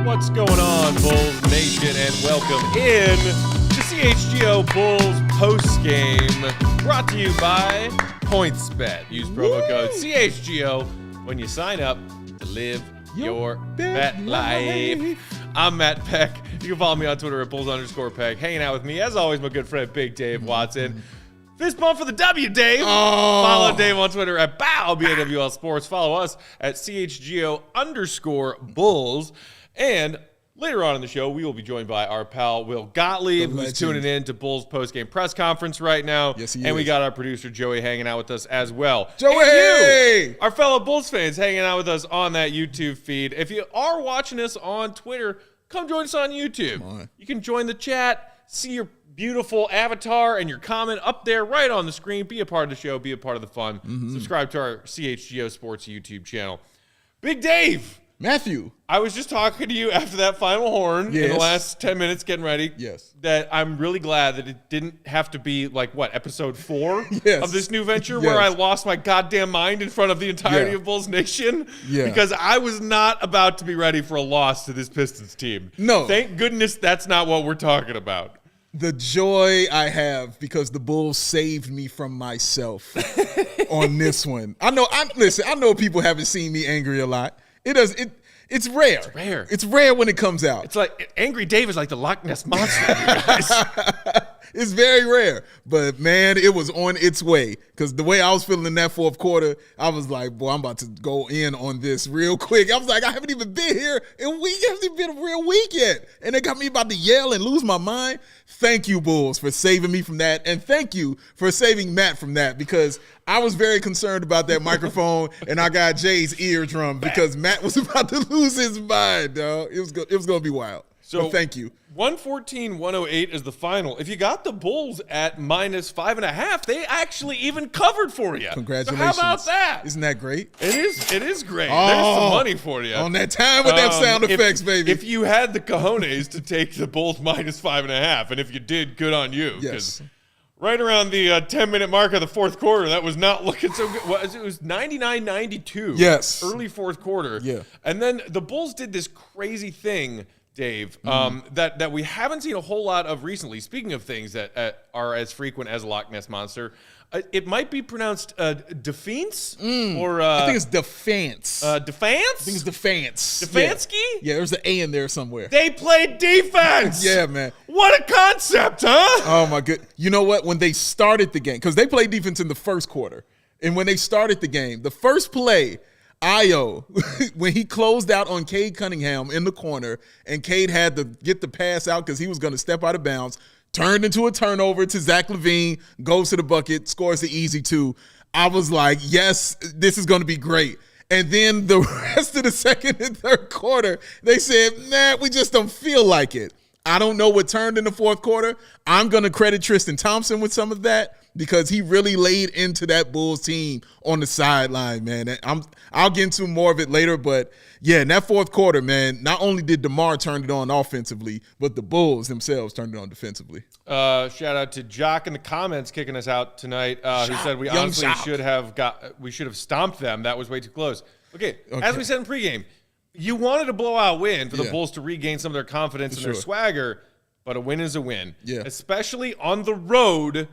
What's going on, Bulls Nation, and welcome in to CHGO Bulls postgame, brought to you by PointsBet. Use promo code CHGO when you sign up to live your bet life. I'm Matt Peck. You can follow me on Twitter at Bulls_Peck. Hanging out with me, as always, my good friend Big Dave Watson. Fist bump for the W, Dave. Follow Dave on Twitter at BAWL Sports. Follow us at CHGO_Bulls. And later on in the show, we will be joined by our pal Will Gottlieb, who's tuning in to Bulls postgame press conference right now. Yes, he is. And we got our producer Joey hanging out with us as well. Joey! And you, our fellow Bulls fans, hanging out with us on that YouTube feed. If you are watching us on Twitter, come join us on YouTube. Come on. You can join the chat, see your beautiful avatar and your comment up there right on the screen. Be a part of the show. Be a part of the fun. Subscribe to our CHGO Sports YouTube channel. Big Dave. Matthew. I was just talking to you after that final horn in the last 10 minutes getting ready. Yes. That I'm really glad that it didn't have to be like, what, episode 4 of this new venture where I lost my goddamn mind in front of the entirety of Bulls Nation? Yeah. Because I was not about to be ready for a loss to this Pistons team. No. Thank goodness that's not what we're talking about. The joy I have because the Bulls saved me from myself on this one. I know people haven't seen me angry a lot. It's rare. It's rare. It's rare when it comes out. It's like Angry Dave is like the Loch Ness Monster, you guys. It's very rare. But, man, it was on its way. Because the way I was feeling in that fourth quarter, I was like, boy, I'm about to go in on this real quick. I was like, I haven't even been here in a week. It hasn't even been a real week yet. And they got me about to yell and lose my mind. Thank you, Bulls, for saving me from that. And thank you for saving Matt from that, because I was very concerned about that microphone and I got Jay's eardrum because Matt was about to lose his mind, dog. It was going to be wild. So but thank you. 114-108 is the final. If you got the Bulls at -5.5, they actually even covered for you. Congratulations. So how about that? Isn't that great? It is great. There's some money for you. On that time with them sound effects, baby. If you had the cojones to take the Bulls -5.5, and if you did, good on you. Yes. Right around the 10-minute mark of the fourth quarter, that was not looking so good. It was 99-92. Yes. Early fourth quarter. Yeah. And then the Bulls did this crazy thing, Dave, that we haven't seen a whole lot of recently. Speaking of things that are as frequent as a Loch Ness Monster, it might be pronounced defense or I think it's defense. Defense? I think it's defense. Stefanski? Yeah, there's an A in there somewhere. They played defense. Yeah, man. What a concept, huh? Oh, my good. You know what? When they started the game, because they played defense in the first quarter, and when they started the game, the first play, Io, when he closed out on Cade Cunningham in the corner, and Cade had to get the pass out because he was going to step out of bounds, turned into a turnover to Zach LaVine, goes to the bucket, scores the easy 2. I was like, yes, this is going to be great. And then the rest of the second and third quarter, they said, nah, we just don't feel like it. I don't know what turned in the fourth quarter. I'm going to credit Tristan Thompson with some of that because he really laid into that Bulls team on the sideline, man. I'll get into more of it later, but yeah, in that fourth quarter, man, not only did DeMar turn it on offensively, but the Bulls themselves turned it on defensively. Shout out to Jock in the comments kicking us out tonight, who said we honestly should have stomped them. That was way too close. Okay. As we said in pregame, you wanted a blowout win for the Bulls to regain some of their confidence and their swagger, but a win is a win. Yeah. Especially on the road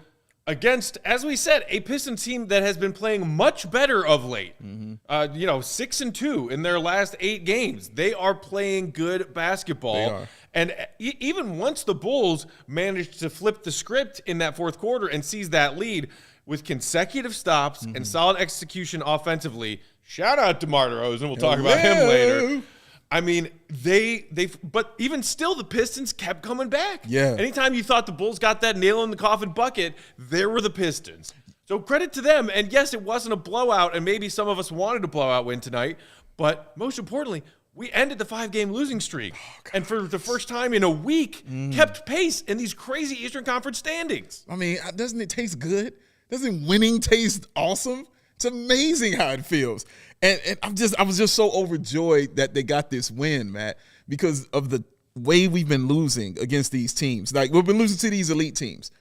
against, as we said, a Pistons team that has been playing much better of late. 6-2 in their last 8 games. They are playing good basketball. They are. And even once the Bulls managed to flip the script in that fourth quarter and seize that lead with consecutive stops and solid execution offensively, shout out to DeMar DeRozan. We'll talk about him later. I mean, but even still, the Pistons kept coming back. Yeah. Anytime you thought the Bulls got that nail in the coffin bucket, there were the Pistons. So credit to them. And yes, it wasn't a blowout, and maybe some of us wanted a blowout win tonight. But most importantly, we ended the 5-game losing streak. And for the first time in a week, kept pace in these crazy Eastern Conference standings. I mean, doesn't it taste good? Doesn't winning taste awesome? It's amazing how it feels. And I was just so overjoyed that they got this win, Matt, because of the way we've been losing against these teams. Like, we've been losing to these elite teams.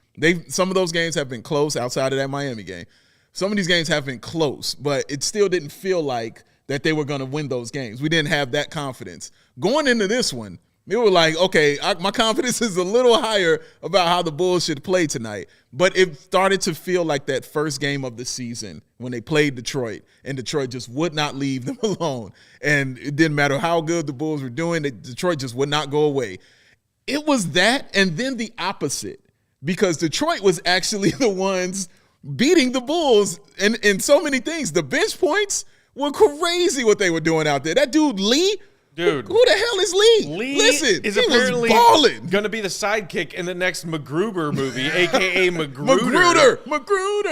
Some of those games have been close outside of that Miami game. Some of these games have been close, but it still didn't feel like that they were going to win those games. We didn't have that confidence. Going into this one, we were like, okay, my confidence is a little higher about how the Bulls should play tonight. But it started to feel like that first game of the season when they played Detroit, and Detroit just would not leave them alone. And it didn't matter how good the Bulls were doing, Detroit just would not go away. It was that, and then the opposite, because Detroit was actually the ones beating the Bulls in so many things. The bench points were crazy what they were doing out there. That dude Lee, who the hell is Lee? Listen, is apparently going to be the sidekick in the next MacGruber movie, a.k.a. Magruder.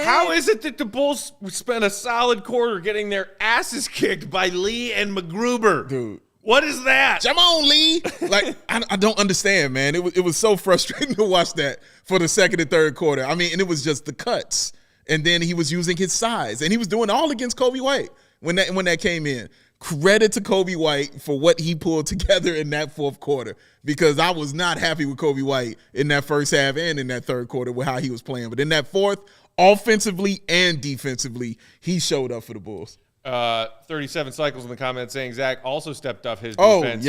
How is it that the Bulls spent a solid quarter getting their asses kicked by Lee and MacGruber? Dude. What is that? Come on, Lee. Like, I don't understand, man. It was so frustrating to watch that for the second and third quarter. I mean, and it was just the cuts. And then he was using his size. And he was doing all against Kobe White when that came in. Credit to Kobe White for what he pulled together in that fourth quarter, because I was not happy with Kobe White in that first half and in that third quarter with how he was playing. But in that fourth, offensively and defensively, he showed up for the Bulls. 37 cycles in the comments saying Zach also stepped up his defense.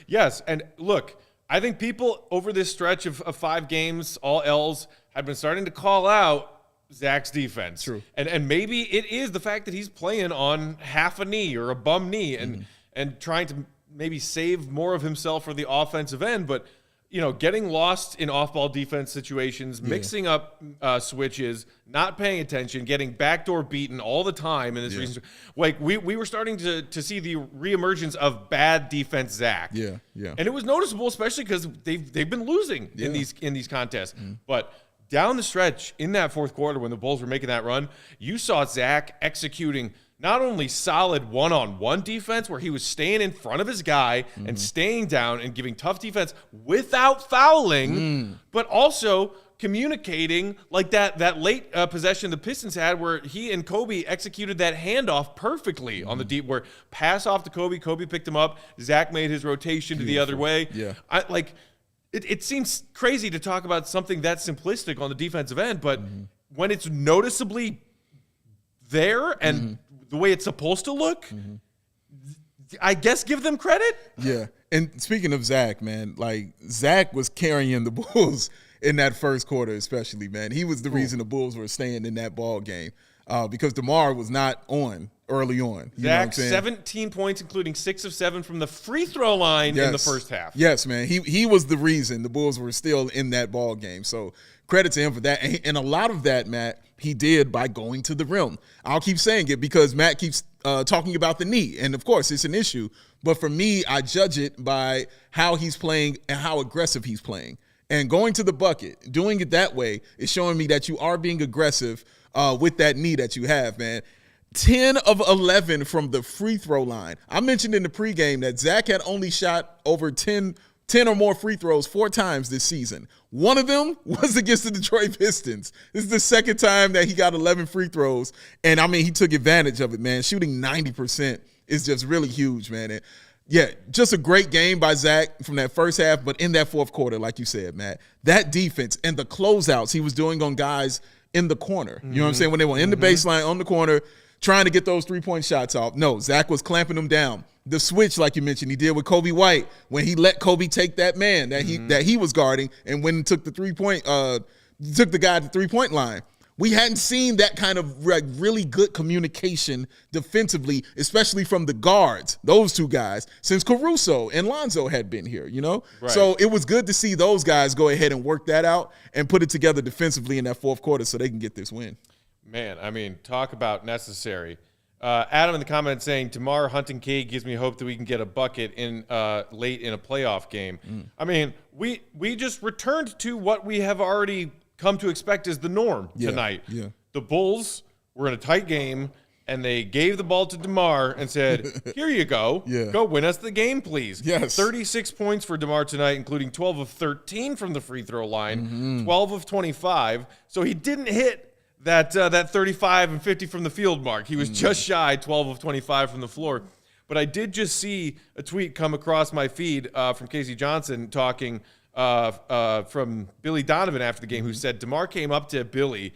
Yes. And look, I think people over this stretch of 5 games, all L's, have been starting to call out Zach's defense. True. And maybe it is the fact that he's playing on half a knee or a bum knee and trying to maybe save more of himself for the offensive end. But, you know, getting lost in off-ball defense situations, mixing up switches, not paying attention, getting backdoor beaten all the time in this reason. Like, we were starting to see the reemergence of bad defense Zach. Yeah. And it was noticeable, especially because they've been losing in these contests. But down the stretch in that fourth quarter when the Bulls were making that run, you saw Zach executing not only solid one-on-one defense where he was staying in front of his guy and staying down and giving tough defense without fouling, but also communicating like that late possession the Pistons had where he and Kobe executed that handoff perfectly on the deep, where pass off to Kobe, Kobe picked him up, Zach made his rotation to the other way. Yeah. It seems crazy to talk about something that simplistic on the defensive end, but when it's noticeably there and the way it's supposed to look, I guess give them credit. Yeah. And speaking of Zach, man, like Zach was carrying the Bulls in that first quarter especially, man. He was the reason the Bulls were staying in that ball game because DeMar was not on early on. Zach, 17 points, including 6 of 7 from the free throw line in the first half. Yes, man. He was the reason the Bulls were still in that ball game. So credit to him for that. And a lot of that, Matt, he did by going to the rim. I'll keep saying it because Matt keeps talking about the knee. And, of course, it's an issue. But for me, I judge it by how he's playing and how aggressive he's playing. And going to the bucket, doing it that way is showing me that you are being aggressive with that knee that you have, man. 10 of 11 from the free throw line. I mentioned in the pregame that Zach had only shot over 10 or more free throws 4 times this season. One of them was against the Detroit Pistons. This is the second time that he got 11 free throws. And, I mean, he took advantage of it, man. Shooting 90% is just really huge, man. And, yeah, just a great game by Zach from that first half. But in that fourth quarter, like you said, Matt, that defense and the closeouts he was doing on guys in the corner. You know what I'm saying? When they were in the baseline, on the corner, trying to get those three-point shots off. No, Zach was clamping them down. The switch, like you mentioned, he did with Kobe White when he let Kobe take that man that he was guarding and went and took the took the guy to the three-point line. We hadn't seen that kind of really good communication defensively, especially from the guards, those two guys, since Caruso and Lonzo had been here, you know? Right. So it was good to see those guys go ahead and work that out and put it together defensively in that fourth quarter so they can get this win. Man, I mean, talk about necessary. Adam in the comments saying, DeMar hunting Cade gives me hope that we can get a bucket in late in a playoff game. I mean, we just returned to what we have already come to expect as the norm tonight. Yeah. The Bulls were in a tight game, and they gave the ball to DeMar and said, here you go. Go win us the game, please. Yes. 36 points for DeMar tonight, including 12 of 13 from the free throw line, 12 of 25. So he didn't hit that 35 and 50 from the field mark. He was just shy, 12 of 25 from the floor. But I did just see a tweet come across my feed from Casey Johnson talking from Billy Donovan after the game, who said DeMar came up to Billy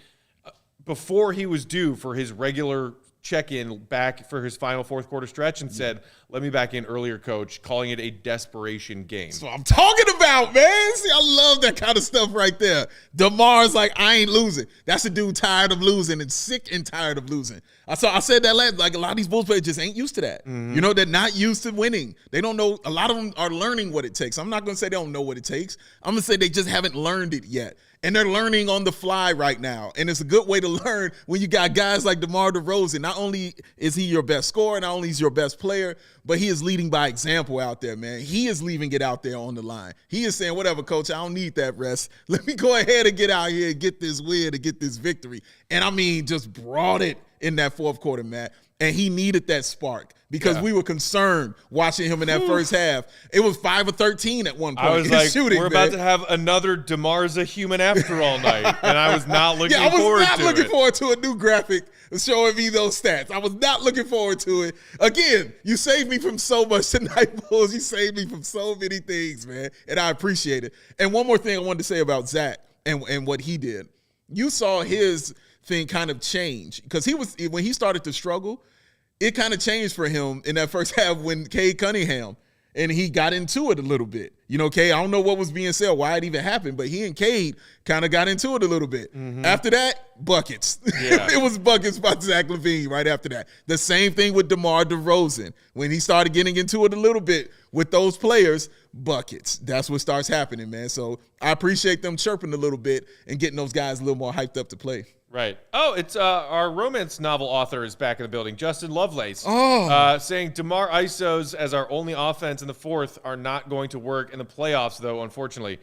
before he was due for his regular check-in back for his final fourth quarter stretch and said, let me back in earlier, coach, calling it a desperation game. That's what I'm talking about, man. See, I love that kind of stuff right there. DeMar's like, I ain't losing. That's a dude tired of losing and sick and tired of losing. I said that last, like a lot of these Bulls players just ain't used to that. You know, they're not used to winning. They don't know. A lot of them are learning what it takes. I'm not going to say they don't know what it takes. I'm going to say they just haven't learned it yet. And they're learning on the fly right now. And it's a good way to learn when you got guys like DeMar DeRozan. Not only is he your best scorer, not only is he your best player, but he is leading by example out there, man. He is leaving it out there on the line. He is saying, whatever, coach, I don't need that rest. Let me go ahead and get out here and get this win and get this victory. And I mean, just brought it in that fourth quarter, Matt. And he needed that spark because we were concerned watching him in that first half. It was 5 of 13 at one point. I was like, shooting, we're about to have another DeMar's a human after all night. And I was not looking forward to it. I was not looking forward to a new graphic showing me those stats. I was not looking forward to it. Again, you saved me from so much tonight, Bulls. You saved me from so many things, man. And I appreciate it. And one more thing I wanted to say about Zach and what he did. You saw his thing kind of change because when he started to struggle, it kind of changed for him in that first half when Cade Cunningham and he got into it a little bit. You know, Cade, I don't know what was being said, why it even happened, but he and Cade kind of got into it a little bit. After that, buckets. Yeah. It was buckets by Zach LaVine right after that. The same thing with DeMar DeRozan. When he started getting into it a little bit with those players, buckets. That's what starts happening, man. So I appreciate them chirping a little bit and getting those guys a little more hyped up to play. Right. Oh, it's our romance novel author is back in the building, Justin Lovelace, saying DeMar ISOs as our only offense in the fourth are not going to work in the playoffs, though, unfortunately.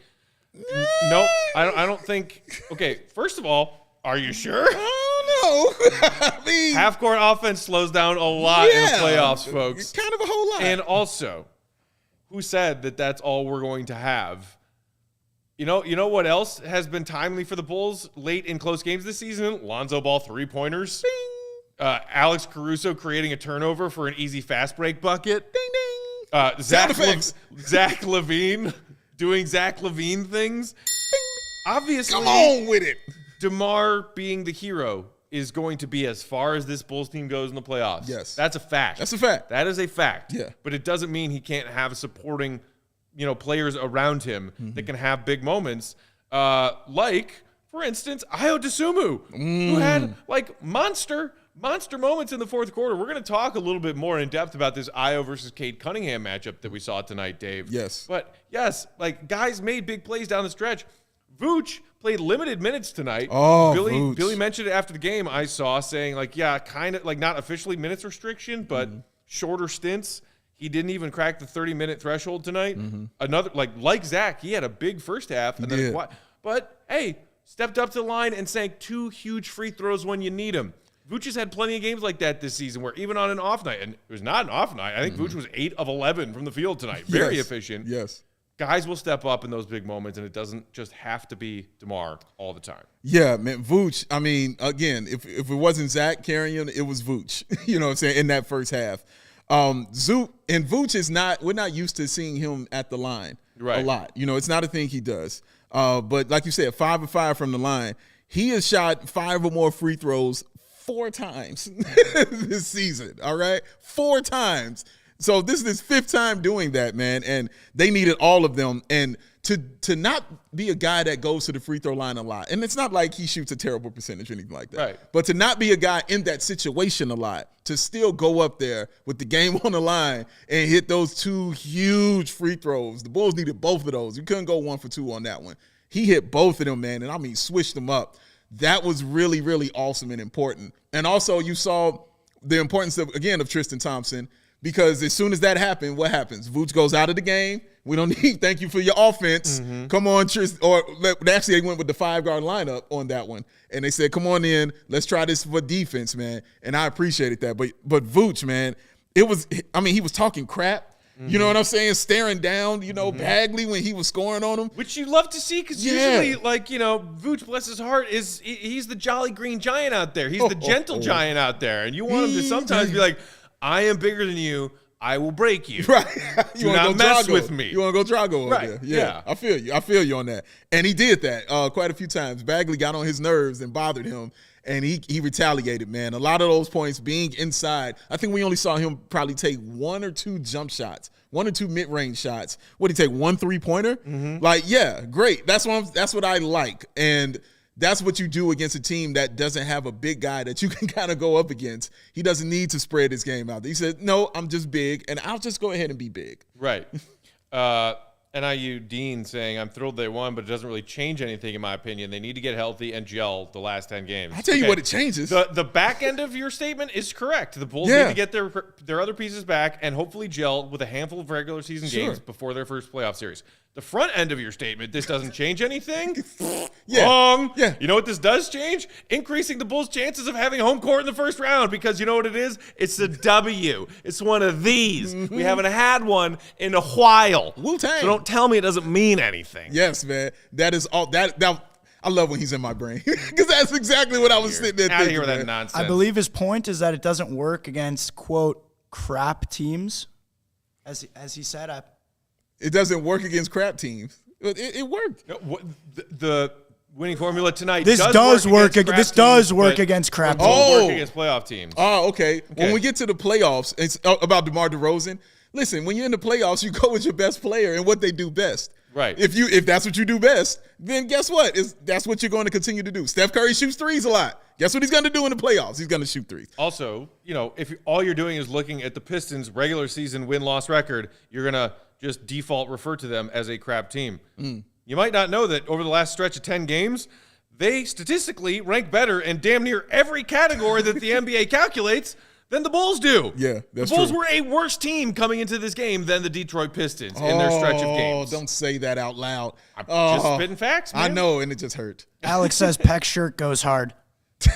No, I don't think. Okay, first of all, are you sure? I don't know. I mean, half-court offense slows down a lot in the playoffs, folks. Kind of a whole lot. And also, who said that that's all we're going to have? You know what else has been timely for the Bulls late in close games this season? Lonzo Ball three-pointers. Alex Caruso creating a turnover for an easy fast break bucket. Ding, ding. Zach LaVine doing Zach LaVine things. Ding. Obviously, come on with it. DeMar being the hero is going to be as far as this Bulls team goes in the playoffs. Yes. That's a fact. That's a fact. That is a fact. Yeah. But it doesn't mean he can't have supporting players around him that can have big moments. Like, for instance, Ayo Dosunmu, who had like monster moments in the fourth quarter. We're going to talk a little bit more in depth about this Ayo versus Cade Cunningham matchup that we saw tonight, Dave. Yes. But yes, like guys made big plays down the stretch. Vooch played limited minutes tonight. Vooch. Billy mentioned it after the game, I saw, saying like, yeah, kind of like not officially minutes restriction, but shorter stints. He didn't even crack the 30-minute threshold tonight. Another like Zach, he had a big first half, and then but hey, stepped up to the line and sank 2 huge free throws when you need them. Vooch has had plenty of games like that this season, where even on an off night, and it was not an off night. I think Vooch was 8 of 11 from the field tonight. Very efficient. Yes. Guys will step up in those big moments, and it doesn't just have to be DeMar all the time. Yeah, man, Vooch. I mean, again, if it wasn't Zach carrying him, it was Vooch. You know what I'm saying, in that first half. Vooch is not. We're not used to seeing him at the line a lot. You know, it's not a thing he does. But like you said, 5 of 5 from the line. He has shot 5 or more free throws 4 times this season. All right, 4 times. So this is his 5th time doing that, man. And they needed all of them. And to not be a guy that goes to the free throw line a lot, and it's not like he shoots a terrible percentage or anything like that. Right. But to not be a guy in that situation a lot, to still go up there with the game on the line and hit those 2 huge free throws. The Bulls needed both of those. You couldn't go 1 for 2 on that one. He hit both of them, man, and I mean switched them up. That was really, really awesome and important. And also you saw the importance of Tristan Thompson, because as soon as that happened, what happens? Vooch goes out of the game. We don't need thank you for your offense. Come on, Tristan. Or actually, they went with the 5-guard lineup on that one. And they said, come on in. Let's try this for defense, man. And I appreciated that. But Vooch, man, he was talking crap. You know what I'm saying? Staring down, Bagley when he was scoring on him. Which you love to see, because usually, Vooch, bless his heart, he's the jolly green giant out there. He's the gentle giant out there. And you want him to sometimes be like, I am bigger than you. I will break you. Right. Do not mess with me. You want to go Drago Right. over there. Yeah. I feel you on that. And he did that quite a few times. Bagley got on his nerves and bothered him, and he retaliated, man. A lot of those points being inside. I think we only saw him probably take 1 or 2 jump shots, 1 or 2 mid-range shots. What did he take? 1 3-pointer? Mm-hmm. Like, yeah, great. That's what I like. And that's what you do against a team that doesn't have a big guy that you can kind of go up against. He doesn't need to spread his game out. He said, no, I'm just big, and I'll just go ahead and be big. Right. NIU Dean saying, I'm thrilled they won, but it doesn't really change anything in my opinion. They need to get healthy and gel the last 10 games. I'll tell you what it changes. The back end of your statement is correct. The Bulls need to get their other pieces back and hopefully gel with a handful of regular season games before their first playoff series. The front end of your statement, this doesn't change anything. Wrong. Yeah. You know what this does change? Increasing the Bulls' chances of having home court in the first round, because you know what it is? It's a W. It's one of these. We haven't had one in a while. Wu-Tang. So don't tell me it doesn't mean anything. Yes, man. That is all that I love when he's in my brain, because that's exactly what I was sitting there Out thinking. of here with that man. nonsense. I believe his point is that it doesn't work against, quote, crap teams. As he said, It doesn't work against crap teams. It worked. No, the winning formula tonight. this does work against against crap teams. Work against playoff teams. Oh, okay. When we get to the playoffs, it's about DeMar DeRozan. Listen, when you're in the playoffs, you go with your best player and what they do best. Right. If that's what you do best, then guess what? That's what you're going to continue to do. Steph Curry shoots threes a lot. Guess what he's going to do in the playoffs? He's going to shoot threes. Also, if all you're doing is looking at the Pistons' regular season win-loss record, you're going to just default refer to them as a crap team. You might not know that over the last stretch of 10 games, they statistically rank better in damn near every category that the NBA calculates than the Bulls do. Yeah, that's The Bulls true. were a worse team coming into this game than the Detroit Pistons in their stretch of games. Oh, don't say that out loud. I'm just spitting facts, man. I know, and it just hurt. Alex says Peck's shirt goes hard.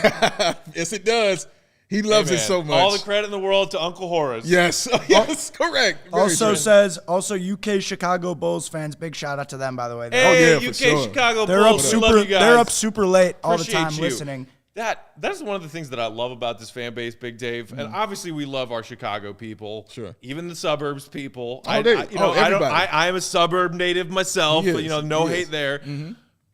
Yes, it does. He loves it so much. All the credit in the world to Uncle Horace. Yes, yes, correct. Very Also true. says, UK Chicago Bulls fans, big shout out to them, by the way. Hey, yeah, for UK sure. Chicago They're up Bulls, we love super. you guys. They're up super late all the Appreciate time you. listening. That's one of the things that I love about this fan base, Big Dave. And obviously, we love our Chicago people. Sure. Even the suburbs people. Everybody. I am a suburb native myself, He but is. no He hate is. there.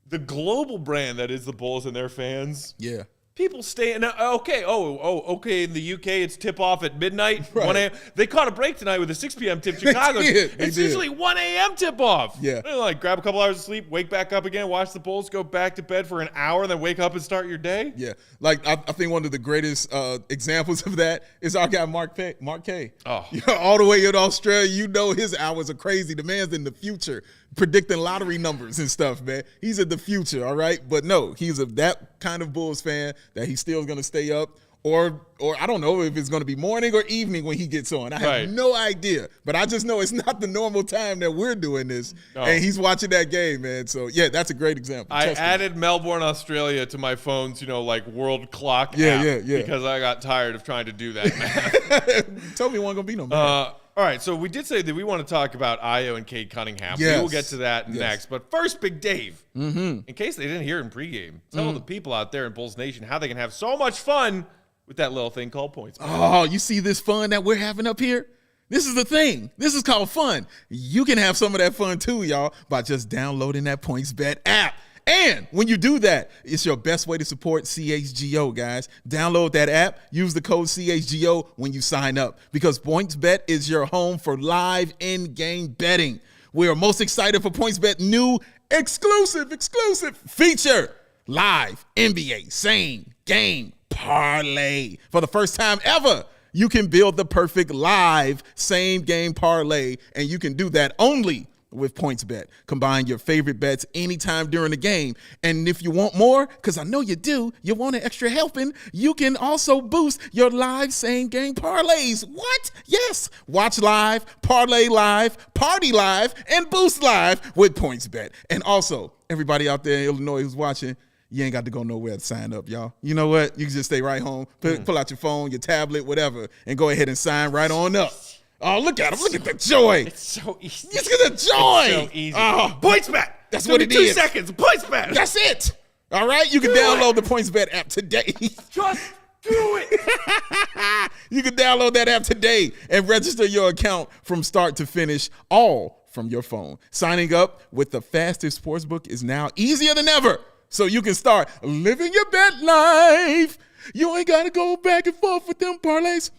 The global brand that is the Bulls and their fans. Yeah. People stay in. Okay. Okay. In the UK, it's tip off at midnight. Right. 1 a.m. They caught a break tonight with a 6 p.m. tip. Chicago. did. They It's did. usually 1 a.m. tip off. Yeah. They're like grab a couple hours of sleep, wake back up again, watch the Bulls, go back to bed for an hour, then wake up and start your day. Yeah. Like, I think one of the greatest examples of that is our guy, Mark K. Oh. All the way in Australia, his hours are crazy. The man's in the future predicting lottery numbers and stuff, man. He's in the future, all right? But no, he's that kind of Bulls fan that he's still going to stay up. Or I don't know if it's going to be morning or evening when he gets on. I have no idea. But I just know it's not the normal time that we're doing this. No. And he's watching that game, man. So, yeah, that's a great example. I Trust me. added Melbourne, Australia to my phone's, world clock app. Yeah. Because I got tired of trying to do that math. Told me it wasn't going to be no man. All right, so we did say that we want to talk about Io and Cade Cunningham. Yes. We will get to that Yes. next. But first, Big Dave, in case they didn't hear it in pregame, tell the people out there in Bulls Nation how they can have so much fun with that little thing called points. Oh, you see this fun that we're having up here? This is the thing. This is called fun. You can have some of that fun too, y'all, by just downloading that PointsBet app. And when you do that, it's your best way to support CHGO, guys. Download that app. Use the code CHGO when you sign up, because PointsBet is your home for live in-game betting. We are most excited for PointsBet new exclusive feature, live NBA same game parlay. For the first time ever, you can build the perfect live same game parlay, and you can do that only with PointsBet. Combine your favorite bets anytime during the game. And if you want more, because I know you do, you want an extra helping, you can also boost your live same game parlays. What? Yes. Watch live, parlay live, party live, and boost live with PointsBet. And also, everybody out there in Illinois who's watching, you ain't got to go nowhere to sign up, y'all. You know what? You can just stay right home, pull out your phone, your tablet, whatever, and go ahead and sign right on up. Oh, look at him. Look at the joy. It's so easy. Look at the joy. It's so easy. Oh, PointsBet. That's It's what gonna it be 2 is. seconds. PointsBet. That's it. All right? You can download the PointsBet app today. Just Do it. You can download that app today and register your account from start to finish, all from your phone. Signing up with the fastest sportsbook is now easier than ever, so you can start living your bet life. You ain't got to go back and forth with them parlays.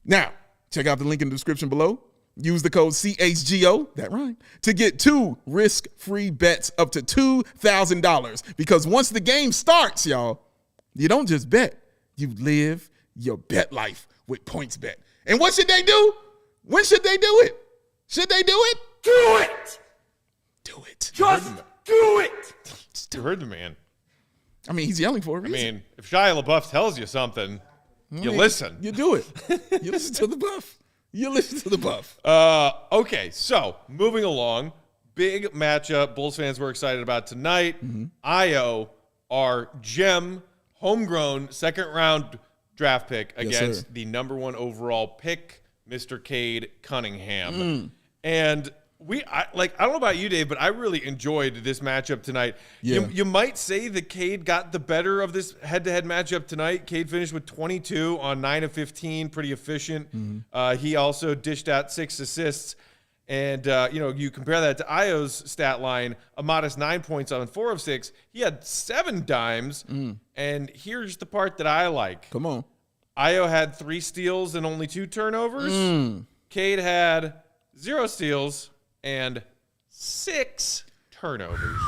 Now, check out the link in the description below. Use the code CHGO, that rhyme, to get 2 risk-free bets up to $2,000. Because once the game starts, y'all, you don't just bet, you live your bet life with PointsBet. And what should they do? When should they do it? Should they do it? Do it. Do it. Just do it. You heard the man. I mean, he's yelling for a reason. I mean, if Shia LaBeouf tells you something, you listen. You do it. You listen to the buff. You listen to the buff. Okay, so moving along, big matchup Bulls fans were excited about tonight. Io, our gem, homegrown second-round draft pick against the number 1 overall pick, Mr. Cade Cunningham. And I don't know about you, Dave, but I really enjoyed this matchup tonight. Yeah. You might say that Cade got the better of this head-to-head matchup tonight. Cade finished with 22 on 9 of 15, pretty efficient. He also dished out 6 assists. And, you compare that to Io's stat line, a modest 9 points on 4 of 6. He had 7 dimes. And here's the part that I like. Come on. Io had 3 steals and only 2 turnovers. Cade had 0 steals and 6 turnovers.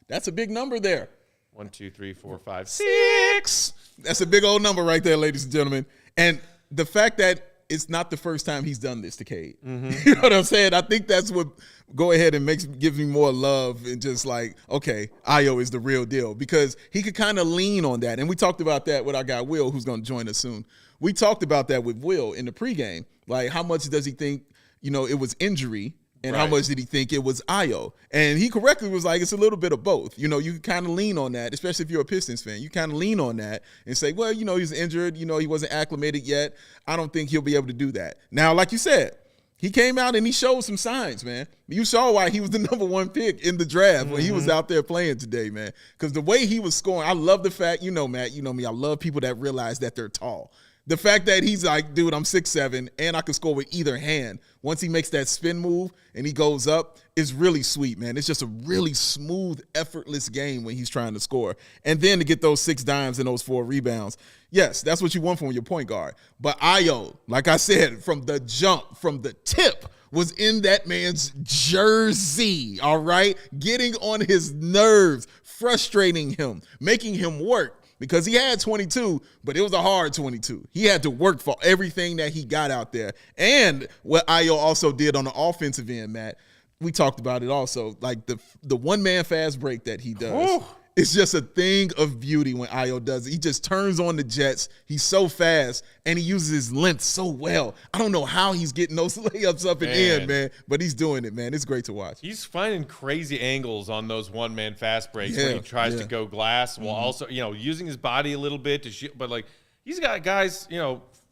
That's a big number there. 1, 2, 3, 4, 5, 6. That's a big old number right there, ladies and gentlemen. And the fact that it's not the first time he's done this to Cade. You know what I'm saying? I think that's what go ahead and gives me more love and just like, okay, Io is the real deal because he could kind of lean on that. And we talked about that with our guy Will, who's going to join us soon. We talked about that with Will in the pregame. Like, how much does he think, it was injury? And how much did he think it was Io? And he correctly was like, it's a little bit of both. You can kind of lean on that, especially if you're a Pistons fan. You kind of lean on that and say, well, he's injured. He wasn't acclimated yet. I don't think he'll be able to do that. Now, like you said, he came out and he showed some signs, man. You saw why he was the number 1 pick in the draft when he was out there playing today, man. Because the way he was scoring, I love the fact, Matt, you know me, I love people that realize that they're tall. The fact that he's like, dude, I'm 6'7", and I can score with either hand. Once he makes that spin move and he goes up, is really sweet, man. It's just a really smooth, effortless game when he's trying to score. And then to get those 6 dimes and those 4 rebounds. Yes, that's what you want from your point guard. But Io, like I said, from the jump, from the tip, was in that man's jersey, all right? Getting on his nerves, frustrating him, making him work. Because he had 22, but it was a hard 22. He had to work for everything that he got out there. And what Io also did on the offensive end, Matt, we talked about it also. Like the one-man fast break that he does. It's just a thing of beauty when Io does it. He just turns on the jets. He's so fast, and he uses his length so well. I don't know how he's getting those layups up and in, man, but he's doing it, man. It's great to watch. He's finding crazy angles on those one-man fast breaks when he tries to go glass while also, using his body a little bit to shoot. But, he's got guys,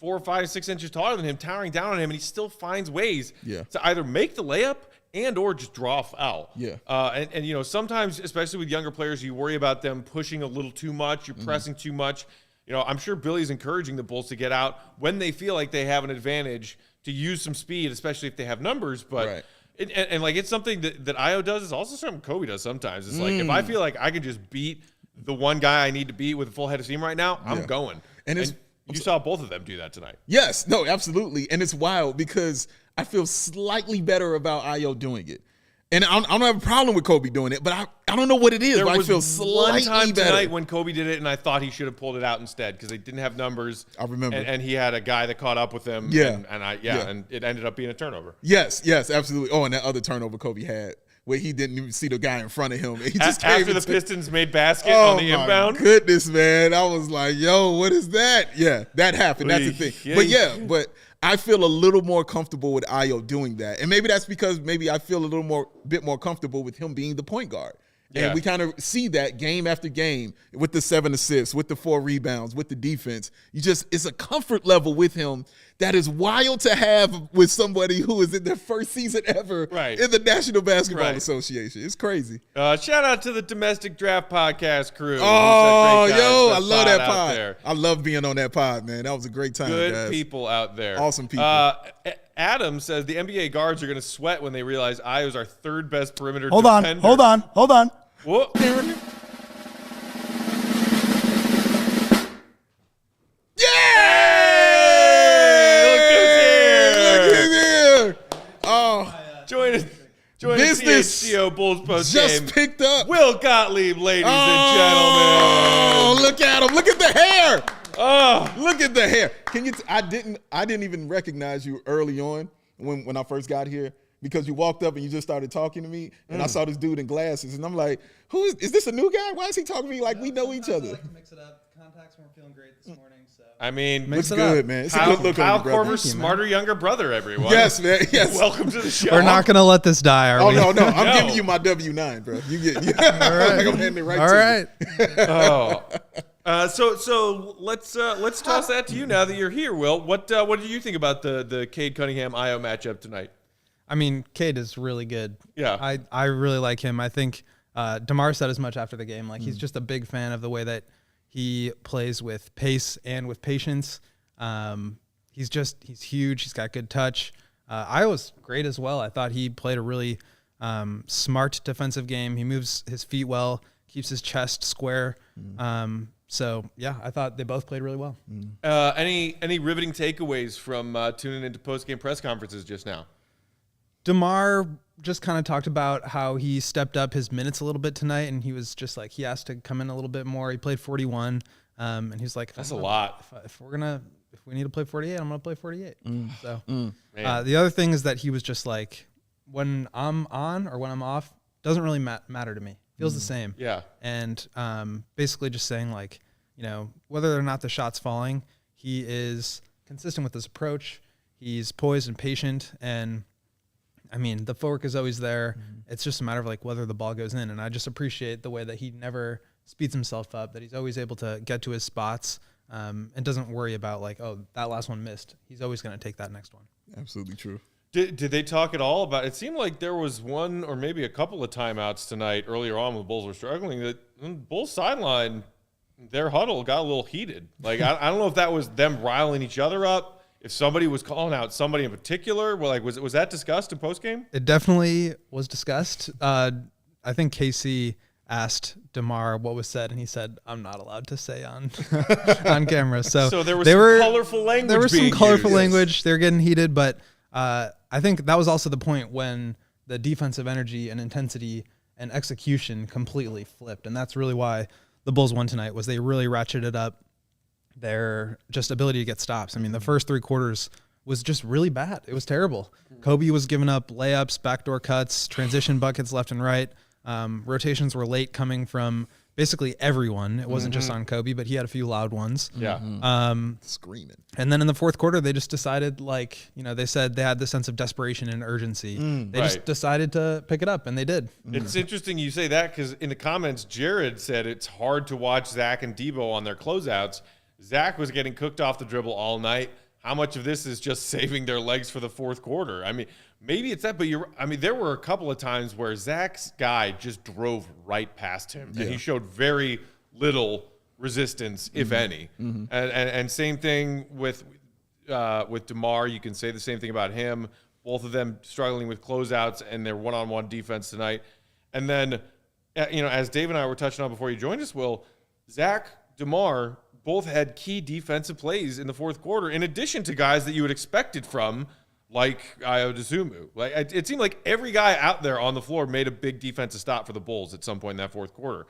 4, 5, 6 inches taller than him, towering down on him, and he still finds ways to either make the layup and or just draw a foul. And sometimes, especially with younger players, you worry about them pushing a little too much, you're pressing too much. I'm sure Billy's encouraging the Bulls to get out when they feel like they have an advantage to use some speed, especially if they have numbers. But it's something that Io does. It's also something Kobe does sometimes. It's like, if I feel like I can just beat the one guy I need to beat with a full head of steam right now, I'm going. And you saw both of them do that tonight. Yes, no, absolutely. And it's wild because I feel slightly better about Io doing it. And I don't have a problem with Kobe doing it, but I don't know what it is. There but was I feel slightly one time better tonight when Kobe did it, and I thought he should have pulled it out instead because they didn't have numbers. I remember. And he had a guy that caught up with him. And it ended up being a turnover. Yes, absolutely. Oh, and that other turnover Kobe had where he didn't even see the guy in front of him. He just after the Pistons made basket on the inbound. Goodness, man. I was like, yo, what is that? Yeah, that happened. That's the thing. But I feel a little more comfortable with Io doing that. And maybe that's because maybe I feel a bit more comfortable with him being the point guard. And we kind of see that game after game with the 7 assists, with the 4 rebounds, with the defense. It's a comfort level with him that is wild to have with somebody who is in their first season ever in the National Basketball Association. It's crazy. Shout out to the Domestic Draft Podcast crew. Oh, yo, I love that pod. I love being on that pod, man. That was a great time, Good guys. people out there. Awesome people. Adam says the NBA guards are going to sweat when they realize Ayo's our third best perimeter Hold defender. Hold on. Whoa. Join Business CHGO Bulls post game. Just picked up. Will Gottlieb, ladies and gentlemen. Oh, look at him. Look at the hair. Oh, look at the hair. Can you? I didn't even recognize you early on when I first got here because you walked up and you just started talking to me, and I saw this dude in glasses, and I'm like, who is this? A new guy? Why is he talking to me like we know each other? I like to mix it up. Contacts weren't feeling great this morning, so. I mean, looks good, man. It's a good look Kyle on you, brother. Korver's smarter younger brother, everyone. Yes, man. Yes. Welcome to the show. We're not going to let this die, are we? Oh, no. I'm giving you my W-9, bro. You get All right. I'm handing it right to you. So let's toss that to you now that you're here, Will. What do you think about the Cade Cunningham Ayo matchup tonight? I mean, Cade is really good. Yeah. I really like him. I think DeMar said as much after the game. Like, he's just a big fan of the way that he plays with pace and with patience. He's huge. He's got good touch. Ayo was great as well. I thought he played a really smart defensive game. He moves his feet well, keeps his chest square. So yeah, I thought they both played really well. Any riveting takeaways from tuning into post-game press conferences just now? DeMar just kind of talked about how he stepped up his minutes a little bit tonight, and he was just like, he asked to come in a little bit more. He played 41, and he was like, that's a lot. If we need to play 48, I'm going to play 48. So the other thing is that he was just like, when I'm on or when I'm off, doesn't really matter to me. Feels the same. Yeah. And basically just saying, like, you know, whether or not the shot's falling, he is consistent with his approach. He's poised and patient, and I mean, the footwork is always there. It's just a matter of like whether the ball goes in. And I just appreciate the way that he never speeds himself up, that he's always able to get to his spots and doesn't worry about like, oh, that last one missed. He's always going to take that next one. Absolutely true. Did they talk at all about it? Seemed like there was one or maybe a couple of timeouts tonight earlier on when the Bulls were struggling that Bulls sideline, their huddle got a little heated. Like, I don't know if that was them riling each other up. If somebody was calling out somebody in particular, was that discussed in postgame? It definitely was discussed. I think KC asked DeMar what was said, and he said, "I'm not allowed to say on on camera." So there was colorful language. There was some colorful used. language. They were getting heated, but I think that was also the point when the defensive energy and intensity and execution completely flipped, and that's really why the Bulls won tonight. Was they really ratcheted up their just ability to get stops. I mean, the first three quarters was just really bad. It was terrible. Kobe was giving up layups, backdoor cuts, transition buckets left and right. Rotations were late coming from basically everyone. It wasn't just on Kobe, but he had a few loud ones. Yeah. Screaming. And then in the fourth quarter, they just decided, like, you know, they said they had this sense of desperation and urgency. They just decided to pick it up, and they did. It's interesting you say that because in the comments, Jared said it's hard to watch Zach and Debo on their closeouts. Zach was getting cooked off the dribble all night. How much of this is just saving their legs for the fourth quarter? I mean, maybe it's that, but there were a couple of times where Zach's guy just drove right past him, and he showed very little resistance, if any. And same thing with DeMar. You can say the same thing about him. Both of them struggling with closeouts and their one-on-one defense tonight. And then, you know, as Dave and I were touching on before you joined us, Will, Zach, DeMar both had key defensive plays in the fourth quarter, in addition to guys that you would expect it from, like Ayo Dosunmu. Like, it seemed like every guy out there on the floor made a big defensive stop for the Bulls at some point in that fourth quarter.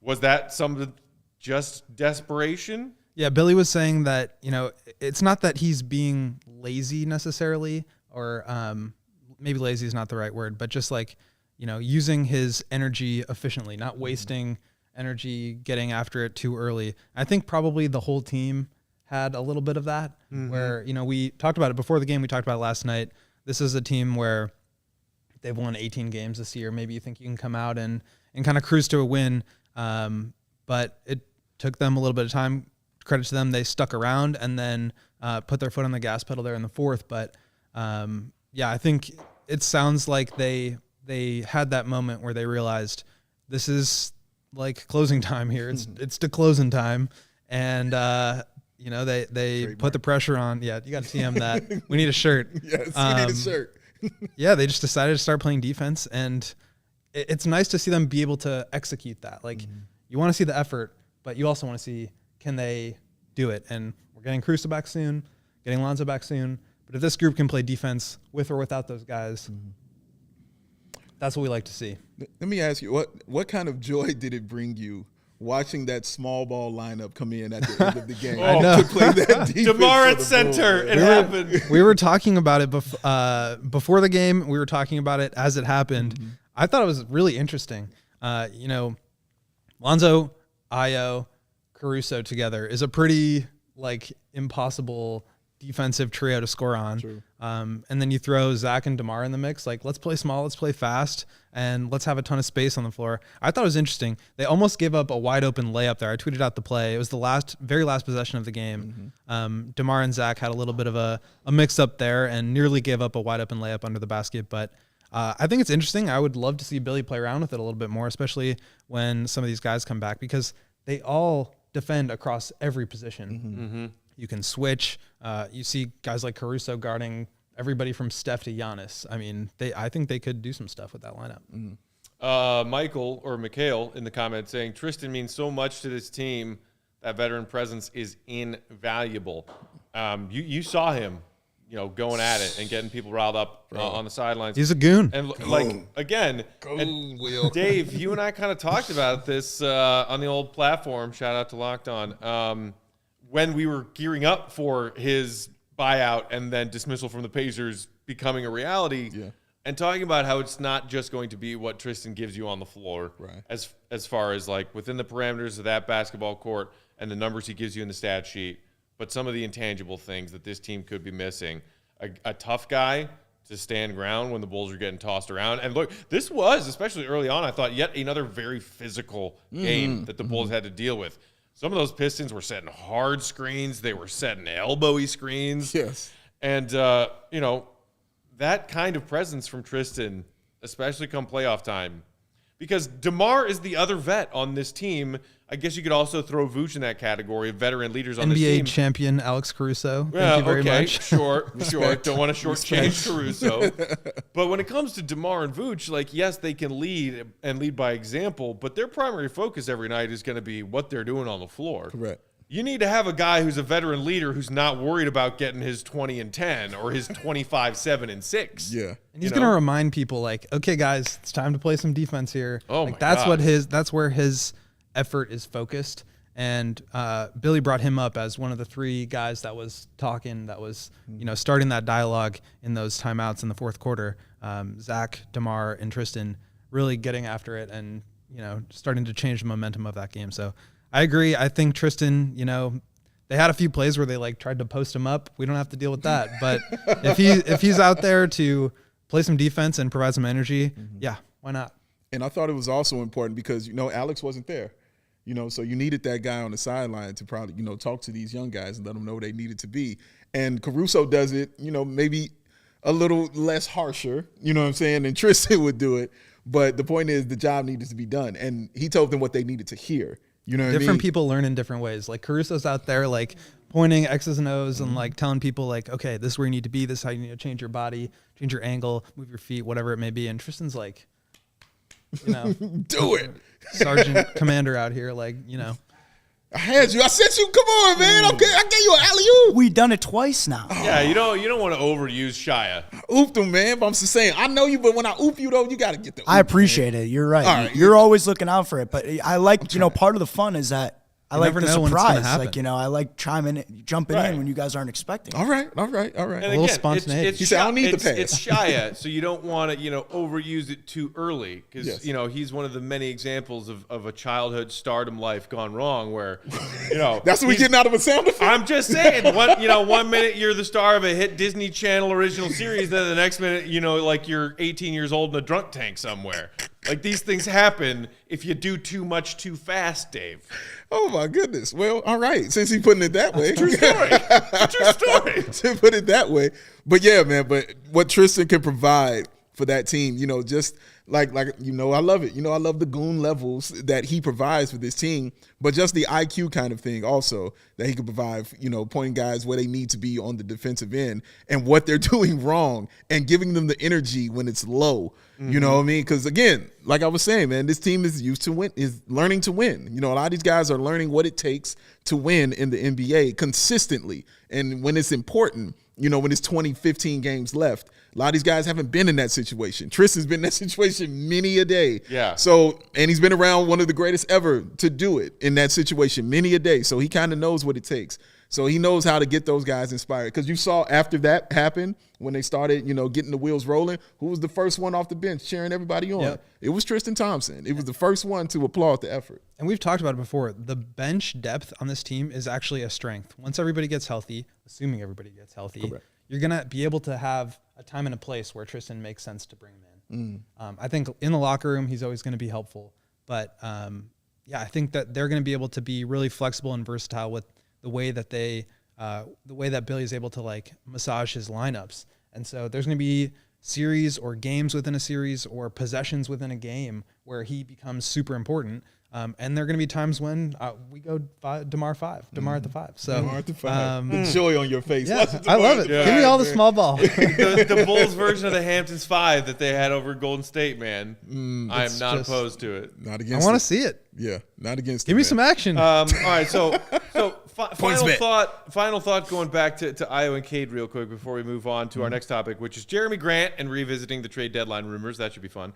Was that some of just desperation? Yeah, Billy was saying that, you know, it's not that he's being lazy necessarily, or maybe lazy is not the right word, but just like, you know, using his energy efficiently, not wasting energy getting after it too early. I think probably the whole team had a little bit of that where, you know, we talked about it before the game. We talked about it last night. This is a team where they've won 18 games this year. Maybe you think you can come out and kind of cruise to a win. But it took them a little bit of time credit to them, they stuck around and then put their foot on the gas pedal there in the fourth. But I think it sounds like they had that moment where they realized this is like closing time here. It's to closing time, and they Trademark. put the pressure on. Yeah, you got to TM that. We need a shirt. Yes, you need a shirt. Yeah, they just decided to start playing defense, and it's nice to see them be able to execute that. Like, you want to see the effort, but you also want to see, can they do it? And we're getting Caruso back soon, getting Lonzo back soon. But if this group can play defense with or without those guys, that's what we like to see. Let me ask you, what kind of joy did it bring you watching that small ball lineup come in at the end of the game? I know. To play that defense DeMar for at the center. Bulls, It man. happened. We were talking about it before the game. We were talking about it as it happened. I thought it was really interesting. Lonzo, Ayo, Caruso together is a pretty impossible defensive trio to score on. True. And then you throw Zach and DeMar in the mix. Like, let's play small, let's play fast, and let's have a ton of space on the floor. I thought it was interesting. They almost gave up a wide open layup there. I tweeted out the play. It was the very last possession of the game. DeMar and Zach had a little bit of a mix up there and nearly gave up a wide open layup under the basket. But I think it's interesting. I would love to see Billy play around with it a little bit more, especially when some of these guys come back, because they all defend across every position. You can switch. You see guys like Caruso guarding everybody from Steph to Giannis. I mean, I think they could do some stuff with that lineup. Michael or Mikhail in the comments saying Tristan means so much to this team. That veteran presence is invaluable. You saw him, going at it and getting people riled up on the sidelines. He's a goon. And and Dave, you and I kind of talked about this on the old platform. Shout out to Locked On. When we were gearing up for his buyout and then dismissal from the Pacers becoming a reality, and talking about how it's not just going to be what Tristan gives you on the floor, right, as far as within the parameters of that basketball court and the numbers he gives you in the stat sheet, but some of the intangible things that this team could be missing. A tough guy to stand ground when the Bulls are getting tossed around. And look, this was, especially early on, I thought, yet another very physical game that the Bulls had to deal with. Some of those Pistons were setting hard screens. They were setting elbowy screens. Yes. And, that kind of presence from Tristan, especially come playoff time, because DeMar is the other vet on this team. I guess you could also throw Vooch in that category of veteran leaders on this team. NBA champion Alex Caruso. Thank you very much. Sure. Don't want to shortchange Caruso. But when it comes to DeMar and Vooch, yes, they can lead and lead by example, but their primary focus every night is going to be what they're doing on the floor. Correct. You need to have a guy who's a veteran leader who's not worried about getting his 20 and 10 or his 25, 7 and 6. Yeah. And he's going to remind people okay, guys, it's time to play some defense here. Oh, my that's God. That's where his effort is focused. And Billy brought him up as one of the three guys that was talking, that was, starting that dialogue in those timeouts in the fourth quarter. Zach, DeMar, and Tristan really getting after it and, starting to change the momentum of that game. So I agree. I think Tristan, they had a few plays where they tried to post him up. We don't have to deal with that. But if he's out there to play some defense and provide some energy, yeah, why not? And I thought it was also important because, Alex wasn't there. So you needed that guy on the sideline to probably, talk to these young guys and let them know where they needed to be. And Caruso does it, maybe a little less harsher, than Tristan would do it. But the point is the job needed to be done. And he told them what they needed to hear. Different people learn in different ways. Caruso's out there, pointing X's and O's and, telling people, okay, this is where you need to be. This is how you need to change your body, change your angle, move your feet, whatever it may be. And Tristan's do it. Sergeant commander out here, I had you. I sent you. Come on, man. Okay, I gave you an alley-oop. We done it twice now. Yeah, you don't want to overuse Shia. Ooped him, man. But I'm just saying, I know you, but when I oop you, though, you got to get the oop, I appreciate it. You're right. All right. You're always looking out for it. But I like, part of the fun is that I like never the know when it's gonna surprise. happen. I like jumping Right. in when you guys aren't expecting. All right. And little spontaneity. He said, I don't need the pass. It's Shia, so you don't want to, overuse it too early because, Yes. he's one of the many examples of a childhood stardom life gone wrong where, That's what we're getting out of a sound effect. I'm just saying, one minute you're the star of a hit Disney Channel original series, then the next minute, you're 18 years old in a drunk tank somewhere. Like, these things happen if you do too much too fast, Dave. Oh my goodness. Well, all right. Since he's putting it that way. True story. True story. To put it that way. But yeah, man, but what Tristan can provide for that team, just like I love it. I love the goon levels that he provides for this team, but just the IQ kind of thing also that he can provide, pointing guys where they need to be on the defensive end and what they're doing wrong and giving them the energy when it's low. You know what I mean? Because again, like I was saying, man, this team is is learning to win. A lot of these guys are learning what it takes to win in the NBA consistently. And when it's important, when it's 20, 15 games left, a lot of these guys haven't been in that situation. Tristan's been in that situation many a day. Yeah. So, and he's been around one of the greatest ever to do it in that situation many a day. So he kind of knows what it takes. So he knows how to get those guys inspired. Because you saw after that happened, when they started, getting the wheels rolling, who was the first one off the bench cheering everybody on? Yep. It was Tristan Thompson. It was the first one to applaud the effort. And we've talked about it before. The bench depth on this team is actually a strength. Once everybody gets healthy, assuming everybody gets healthy, Correct. You're going to be able to have a time and a place where Tristan makes sense to bring him in. I think in the locker room, he's always going to be helpful. But, I think that they're going to be able to be really flexible and versatile with the way that Billy is able to massage his lineups. And so there's going to be series or games within a series or possessions within a game where he becomes super important. And there are going to be times when we go DeMar at the 5. So DeMar at the 5. The joy on your face. Yeah, I love it. Yeah. Give me all the small ball. the Bulls version of the Hamptons 5 that they had over Golden State, man. I am not opposed to it. Not I against want it. to see it. Yeah, not against Give it, me man. some action. All right, so PointsBet. final thought going back to Ayo and Cade real quick before we move on to our next topic, which is Jeremy Grant and revisiting the trade deadline rumors. That should be fun.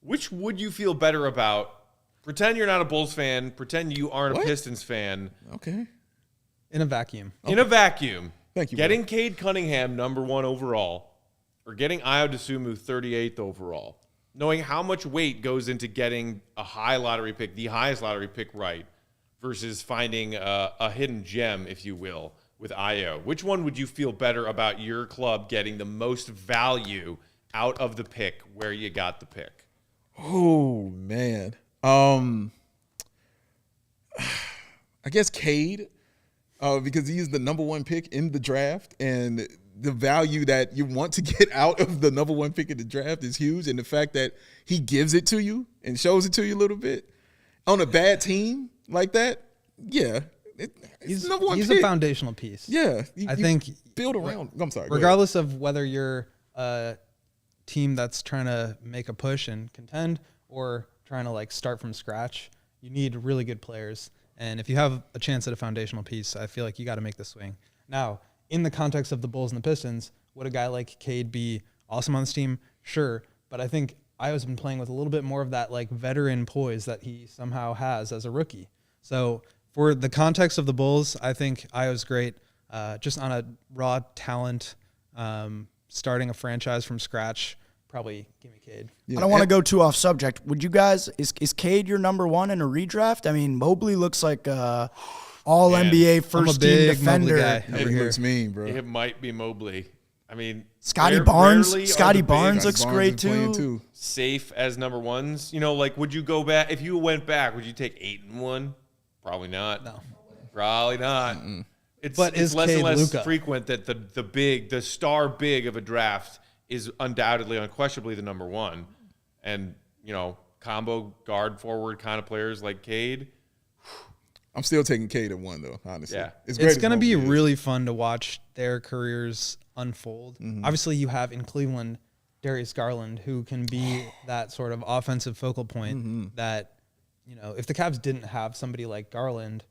Which would you feel better about? Pretend you're not a Bulls fan. Pretend you aren't a Pistons fan. Okay. In a vacuum. In a vacuum. Thank you, Getting Cade Cunningham #1 overall or getting Ayo Dosunmu 38th overall. Knowing how much weight goes into getting a high lottery pick, the highest lottery pick right, versus finding a hidden gem, if you will, with Ayo. Which one would you feel better about your club getting the most value out of the pick where you got the pick? Oh, man. I guess Cade, because he's the #1 pick in the draft, and the value that you want to get out of the #1 pick in the draft is huge. And the fact that he gives it to you and shows it to you a little bit on a bad team like that, yeah. He's the #1 He's pick. a foundational piece. Yeah. I think build around. I'm sorry. go ahead. regardless of whether you're a team that's trying to make a push and contend or trying to start from scratch, you need really good players. And if you have a chance at a foundational piece, I feel like you got to make the swing. Now, in the context of the Bulls and the Pistons, would a guy like Cade be awesome on this team? Sure. But I think Ayo's been playing with a little bit more of that veteran poise that he somehow has as a rookie. So for the context of the Bulls, I think Ayo's great. Just on a raw talent, starting a franchise from scratch, probably give me Cade. I don't want to go too off subject. Would you guys, is Cade your #1 in a redraft? I mean, Mobley looks like all NBA first team big Mobley defender. guy. It looks mean, bro. It might be Mobley. I mean, Scotty Barnes rarely are Scotty the bigs Barnes looks Barnes great is playing too. safe as #1s. Would you go back if you went back? Would you take 8-1? Probably not. No. Probably not. It's But is less and Cade less Luka? frequent that the star big of a draft is undoubtedly, unquestionably the #1, and combo guard forward kind of players like Cade. I'm still taking Cade at 1, though, honestly. Yeah. It's It's going to be really fun to watch their careers unfold. Obviously, you have in Cleveland Darius Garland, who can be that sort of offensive focal point that, if the Cavs didn't have somebody like Garland,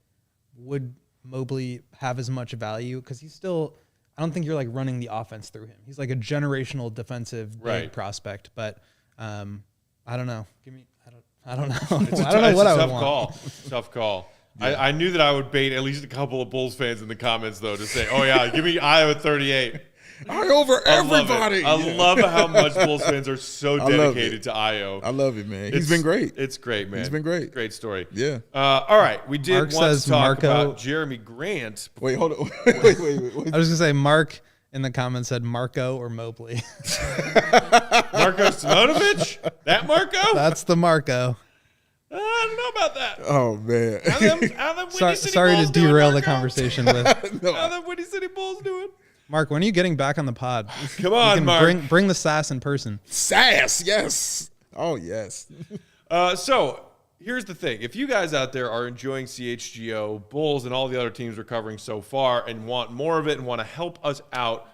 would Mobley have as much value? Because he's still, I don't think you're running the offense through him. He's like a generational defensive big prospect, but I don't know. I don't know. I don't know what I would want. Tough call. Yeah. I knew that I would bait at least a couple of Bulls fans in the comments, though, to say, oh, yeah, give me Ayo at 38. I over everybody. I love how much Bulls fans are so dedicated to Ayo. I love it, man. He's been great. It's great, man. He's been great. Great story. Yeah. All right. We did Mark want says to talk Marco- about Jeremy Grant. Wait, hold on. Wait. I was going to say, Mark in the comments said Marco or Mobley. Marco Simonovic? That Marco? That's the Marco. I don't know about that. Oh man. How them Windy City Sorry Bulls to doing, derail the Marco? conversation with How them Windy City Bulls doing? Mark. When are you getting back on the pod? Come on, Mark. Bring the sass in person. Sass, yes. Oh yes. So here's the thing. If you guys out there are enjoying CHGO, Bulls, and all the other teams we're covering so far and want more of it and want to help us out,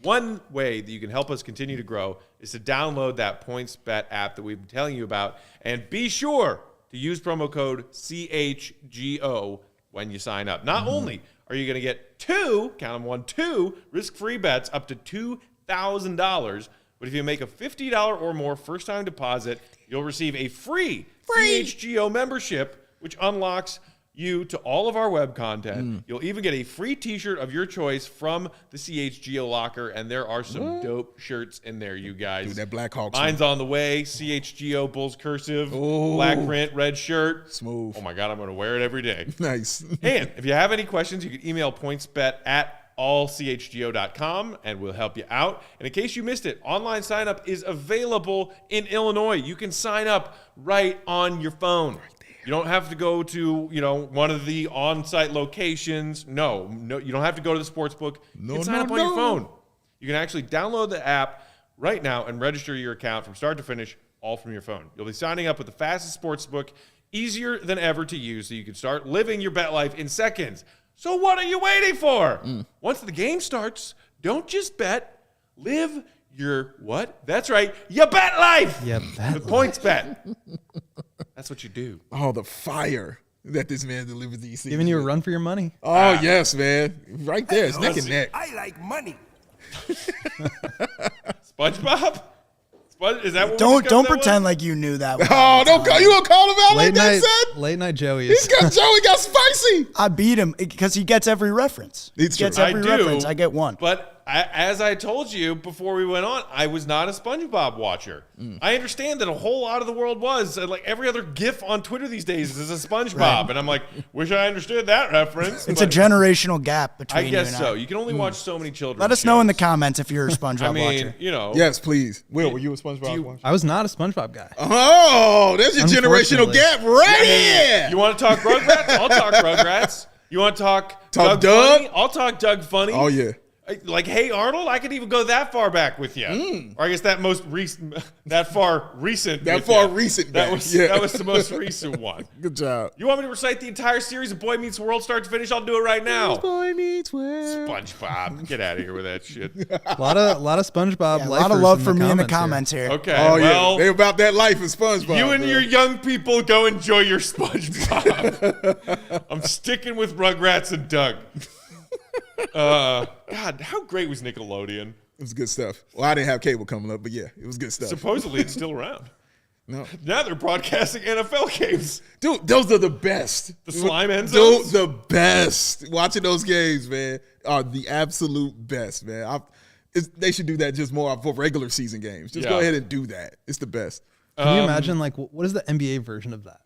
one way that you can help us continue to grow is to download that PointsBet app that we've been telling you about. And be sure to use promo code CHGO when you sign up. Not only are you going to get two risk-free bets up to $2,000, but if you make a $50 or more first-time deposit, you'll receive a free CHGO membership, which unlocks you to all of our web content. You'll even get a free t-shirt of your choice from the CHGO locker, and there are some dope shirts in there, you guys. Dude, that Black Hawks. Mine's on the way. CHGO Bulls cursive, Ooh. black print, red shirt. Smooth. Oh my God, I'm going to wear it every day. Nice. And if you have any questions, you can email pointsbet@allchgo.com and we'll help you out. And in case you missed it, online sign up is available in Illinois. You can sign up right on your phone. You don't have to go to, one of the on-site locations. No, you don't have to go to the sports book. You can sign up on your phone. You can actually download the app right now and register your account from start to finish, all from your phone. You'll be signing up with the fastest sports book, easier than ever to use, so you can start living your bet life in seconds. So what are you waiting for? Once the game starts, don't just bet, live your what? That's right, your bet life. Yeah, With PointsBet. That's what you do. Oh, the fire that this man delivers these seasons. Giving you a run for your money. Oh, yes, man. Right there. It's neck and neck. I like money. SpongeBob? Is that what Don't pretend like you knew that. Oh, don't call. You gonna call him out like that, son? Late night Joey. Joey got spicy. I beat him because he gets every reference. It's He gets true. every I do, reference. I get one. But as I told you before we went on, I was not a SpongeBob watcher. I understand that a whole lot of the world was. Like every other GIF on Twitter these days is a SpongeBob. And I'm like, wish I understood that reference. It's a generational gap between I you guess and so. I. You can only watch so many children. Let us know in the comments if you're a SpongeBob I mean, watcher. Yes, please. Will, were you a SpongeBob watcher? I was not a SpongeBob guy. Oh, there's your generational Unfortunately. gap right here. You want to talk Rugrats? I'll talk Rugrats. You want to talk Doug? Funny? I'll talk Doug Funny. Oh, yeah. Like, hey, Arnold, I could even go that far back with you. Or I guess that most recent, that far recent. That with far ya. recent That back, was yeah. that was the most recent one. Good job. You want me to recite the entire series of Boy Meets World start to finish? I'll do it right now. Boy meets world. SpongeBob, get out of here with that shit. A lot of SpongeBob. Yeah, a lot of lifers love for me in the here. comments here. Okay, Oh, well, yeah. They about that life of SpongeBob. you and man. your young people go enjoy your SpongeBob. I'm sticking with Rugrats and Doug. God, how great was Nickelodeon? It was good stuff. Well, I didn't have cable coming up, but yeah, it was good stuff. Supposedly it's still around. No. Now they're broadcasting NFL games. Dude, those are the best. The slime end Dude, zones? the best. Watching those games, man, are the absolute best, man. They should do that just more for regular season games. Just go Yeah. ahead and do that. It's the best. Can you imagine what is the NBA version of that?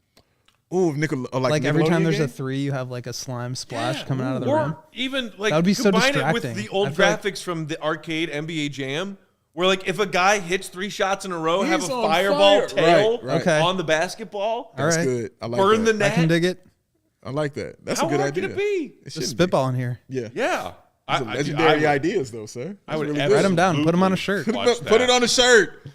Ooh, Like every time Nickelodeon there's a game? three, you have like a slime splash coming out of the or rim. even like That would be so combine it with distracting. the old I feel like- graphics from the arcade NBA Jam, where like if a guy hits 3 shots in a row, have He's a on fireball fire. tail Right. Okay. on the basketball. All That's right. good. I like Burn that. the net. I can dig it. I like that. That's How a good hard idea. can it be? It Just shouldn't be. spitballing here. Yeah. Yeah. These are legendary would- ideas, though, sir. I would That's really absolutely good. Write them down. Put them on a shirt. watch Put it that. on a shirt.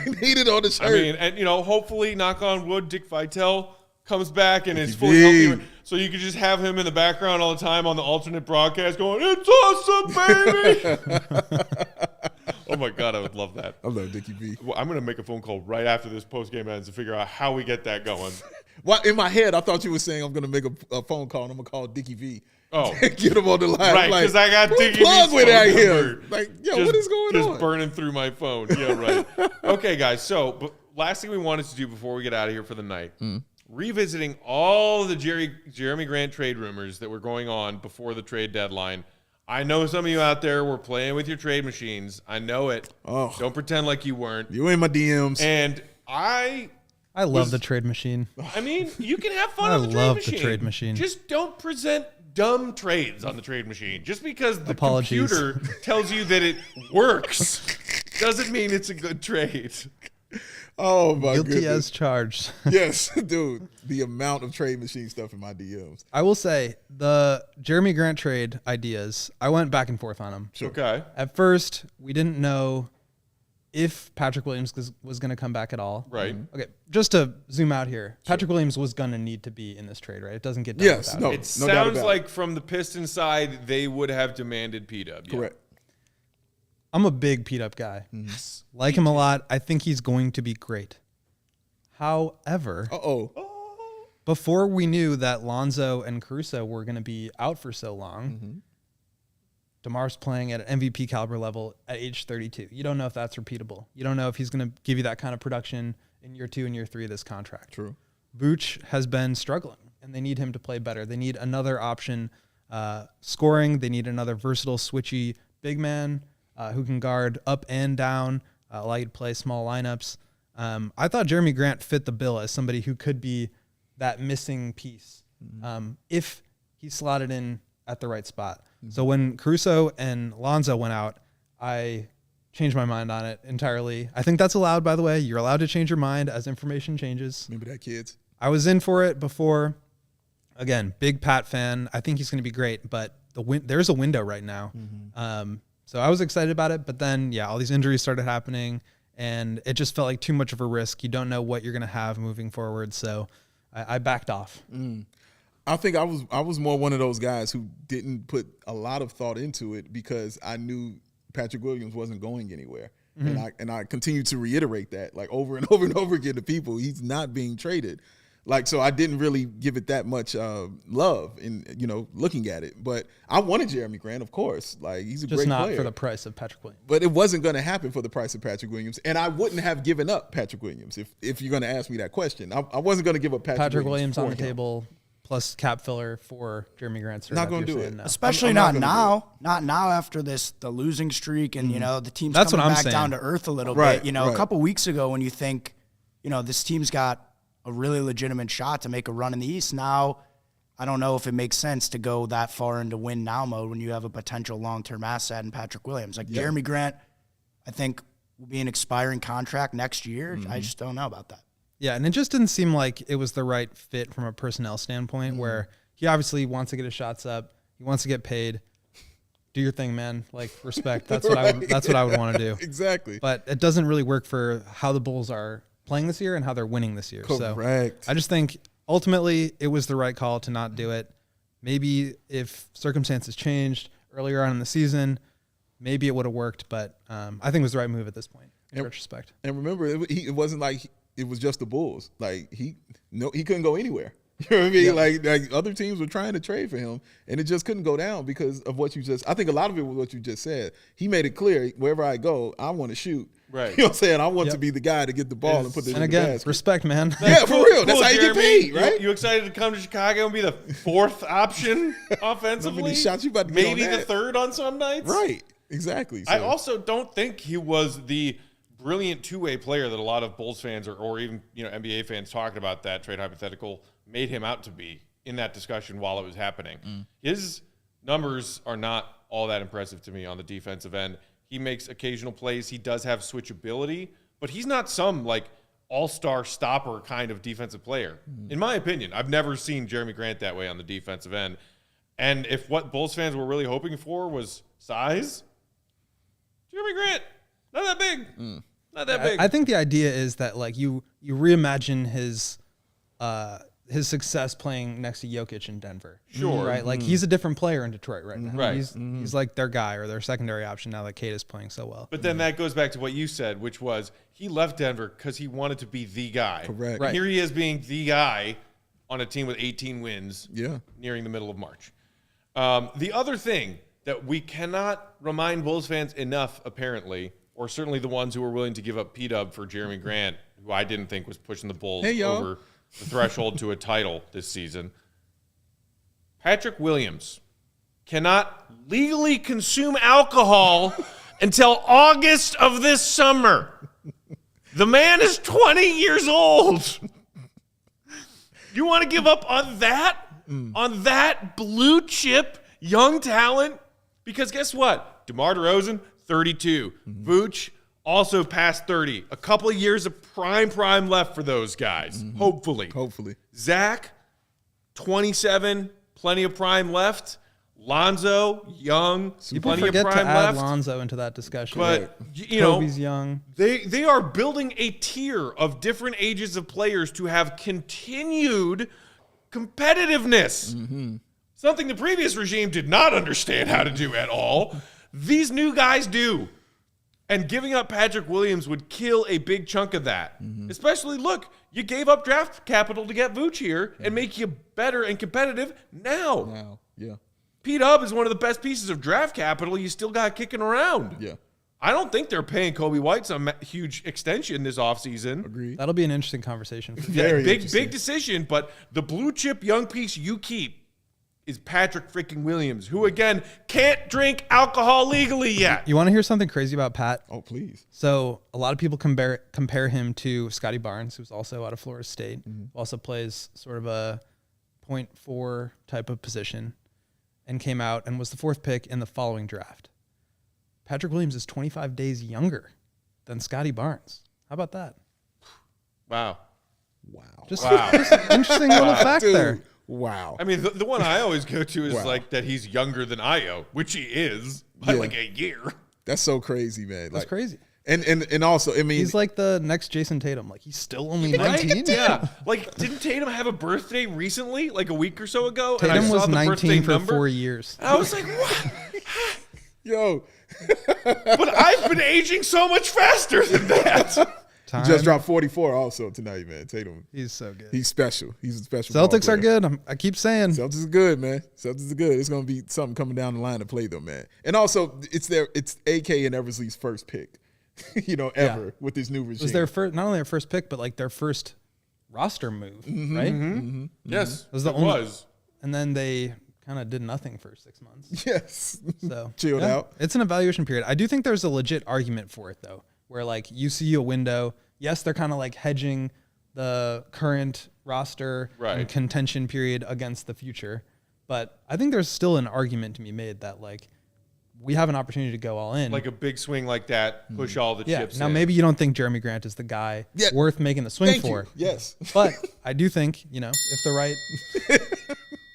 Need it on the shirt. I mean, and hopefully, knock on wood, Dick Vitale comes back and is Dickie fully V. healthy. So you could just have him in the background all the time on the alternate broadcast going, "It's awesome, baby!" Oh my God, I would love that. I love Dickie V. Well, I'm going to make a phone call right after this post game ends to figure out how we get that going. Well, in my head, I thought you were saying I'm going to make a phone call and I'm going to call Dickie V. Oh. Get him on the line. Right, Like, because I got who Dickie plug V's with phone out number. here. Like, yo, what is going just on? burning through my phone. Yeah, right. Okay, guys. So, last thing we wanted to do before we get out of here for the night, revisiting all the Jeremy Grant trade rumors that were going on before the trade deadline. I know some of you out there were playing with your trade machines. I know it. Oh. Don't pretend like you weren't. You in my DMs. And I I love the trade machine. mean, you can have fun I on the trade love machine. the trade machine. Just don't present dumb trades on the trade machine. Just because the Apologies. computer tells you that it works doesn't mean it's a good trade. Oh my Guilty goodness. as charged. Yes, dude. The amount of trade machine stuff in my DMs. I will say the Jeremy Grant trade ideas, I went back and forth on them. Sure. Okay. At first, we didn't know if Patrick Williams was going to come back at all. Right. Okay, just to zoom out here, Patrick Williams was going to need to be in this trade, right? It doesn't get done Yes, without no. it. It doubt sounds about like from the Pistons side, they would have demanded P-Dub. Yeah. Correct. I'm a big P-Up guy. Yes. Like him a lot. I think he's going to be great. However, before we knew that Lonzo and Caruso were going to be out for so long, DeMar's playing at an MVP caliber level at age 32. You don't know if that's repeatable. You don't know if he's going to give you that kind of production in year 2 and year 3 of this contract. True. Vooch has been struggling, and they need him to play better. They need another option scoring. They need another versatile, switchy big man who can guard up and down, allow you to play small lineups. I thought Jeremy Grant fit the bill as somebody who could be that missing piece if he slotted in at the right spot. So when Caruso and Lonzo went out, I changed my mind on it entirely. I think that's allowed, by the way. You're allowed to change your mind as information changes. Remember that, kids? I was in for it before. Again, big Pat fan. I think he's going to be great, but there's a window right now. So I was excited about it, but then, yeah, all these injuries started happening, and it just felt like too much of a risk. You don't know what you're going to have moving forward, so I backed off. I think I was more one of those guys who didn't put a lot of thought into it because I knew Patrick Williams wasn't going anywhere. And I continue to reiterate that like over and over and over again to people. He's not being traded. Like, so I didn't really give it that much love in, looking at it. But I wanted Jeremy Grant, of course. Like, he's a Just great not player. for the price of Patrick Williams. But it wasn't going to happen for the price of Patrick Williams. And I wouldn't have given up Patrick Williams if you're going to ask me that question. I wasn't going to give up Patrick Williams on for the him. table plus cap filler for Jeremy Grant. Not going to do it. No. Especially I'm not not now. Not now after the losing streak and, the team's That's coming what I'm back saying. down to earth a little Right, bit. right. A couple weeks ago when you think, this team's got a really legitimate shot to make a run in the East. Now, I don't know if it makes sense to go that far into win now mode when you have a potential long-term asset in Patrick Williams. Like Jeremy Grant, I think will be an expiring contract next year. I just don't know about that. Yeah, and it just didn't seem like it was the right fit from a personnel standpoint where he obviously wants to get his shots up. He wants to get paid. Do your thing, man. Like, respect. That's what I would want to do. Exactly. But it doesn't really work for how the Bulls are playing this year and how they're winning this year. Correct. So I just think ultimately it was the right call to not do it. Maybe if circumstances changed earlier on in the season, maybe it would have worked. But I think it was the right move at this point, in retrospect. And remember, it wasn't like it was just the Bulls. Like, he couldn't go anywhere. You know what I mean? Yeah. Like other teams were trying to trade for him, and it just couldn't go down because of what I think a lot of it was what you just said. He made it clear, wherever I go, I want to shoot. Right. You know what I'm saying? I want to be the guy to get the ball and put it in And the again, basket. respect, man. Yeah, for real. That's how you get Jeremy. paid, right? You excited to come to Chicago and be the fourth option offensively? How many shots you about to get Maybe on the that? third on some nights? Right. Exactly. I So- also don't think he was the brilliant two-way player that a lot of Bulls fans or even NBA fans talking about that trade hypothetical made him out to be in that discussion while it was happening. His numbers are not all that impressive to me on the defensive end. He makes occasional plays. He does have switchability, but he's not some like all-star stopper kind of defensive player. In my opinion, I've never seen Jeremy Grant that way on the defensive end. And if what Bulls fans were really hoping for was size, Jeremy Grant, not that big. Not that big. I think the idea is that like you reimagine his success playing next to Jokic in Denver. Sure. Right? Like he's a different player in Detroit right now. Right. He's like their guy or their secondary option now that Cade is playing so well. But then that goes back to what you said, which was he left Denver because he wanted to be the guy. Correct. And Right. here he is being the guy on a team with 18 wins nearing the middle of March. The other thing that we cannot remind Bulls fans enough, apparently, or certainly the ones who were willing to give up P-Dub for Jeremy Grant, who I didn't think was pushing the Bulls over the threshold to a title this season. Patrick Williams cannot legally consume alcohol until August of this summer. The man is 20 years old. You want to give up on that? on that blue chip young talent? Because guess what? DeMar DeRozan, 32. Vooch, also past 30. A couple of years of prime left for those guys, hopefully. Zach, 27, plenty of prime left. Lonzo, young, People plenty forget of prime to add left. Lonzo into that discussion. But, you know, Kobe's young. they are building a tier of different ages of players to have continued competitiveness. Something the previous regime did not understand how to do at all. These new guys do. And giving up Patrick Williams would kill a big chunk of that. Especially, look, you gave up draft capital to get Vooch here and make you better and competitive now. Yeah. P-Dub is one of the best pieces of draft capital you still got kicking around. Yeah. I don't think they're paying Kobe White some huge extension this offseason. Agreed. That'll be an interesting conversation. Very Big interesting. decision, but the blue chip young piece you keep is Patrick freaking Williams, who, again, can't drink alcohol legally yet. You want to hear something crazy about Pat? Oh, please. So a lot of people compare him to Scotty Barnes, who's also out of Florida State, who also plays sort of a 0.4 type of position, and came out and was the 4th pick in the following draft. Patrick Williams is 25 days younger than Scotty Barnes. How about that? Wow. Just an interesting little fact Dude. there. Wow. I mean, the one I always go to is Wow. like that he's younger than Io, which he is by Yeah. like a year. That's so crazy, man. That's crazy. And also, I mean, He's like the next Jason Tatum. Like, he's still only Right? 19. Yeah. Like, didn't Tatum have a birthday recently, like a week or so ago? And I Tatum saw was the 19 birthday for number, 4 years. and I was like, what? yo, But I've been aging so much faster than that. Time. just dropped 44 also tonight, man. Tatum. He's so good. He's special. He's a special ball Celtics are player. good. I keep saying. Celtics is good, man. Celtics is good. It's gonna be something coming down the line to play them, man. And also, it's AK and Eversley's first pick, ever with this new regime. It was their first, not only their first pick, but like their first roster move, right? Yes, It was the it only- was. And then they kind of did nothing for 6 months. Yes. So Chilled out. It's an evaluation period. I do think there's a legit argument for it though, where like you see a window. Yes, they're kind of like hedging the current roster Right. and contention period against the future. But I think there's still an argument to be made that like we have an opportunity to go all in. Like a big swing like that, push all the yeah. chips Now in. maybe you don't think Jeremy Grant is the guy Yeah. worth making the swing Thank for. you. Yes. But I do think, if the right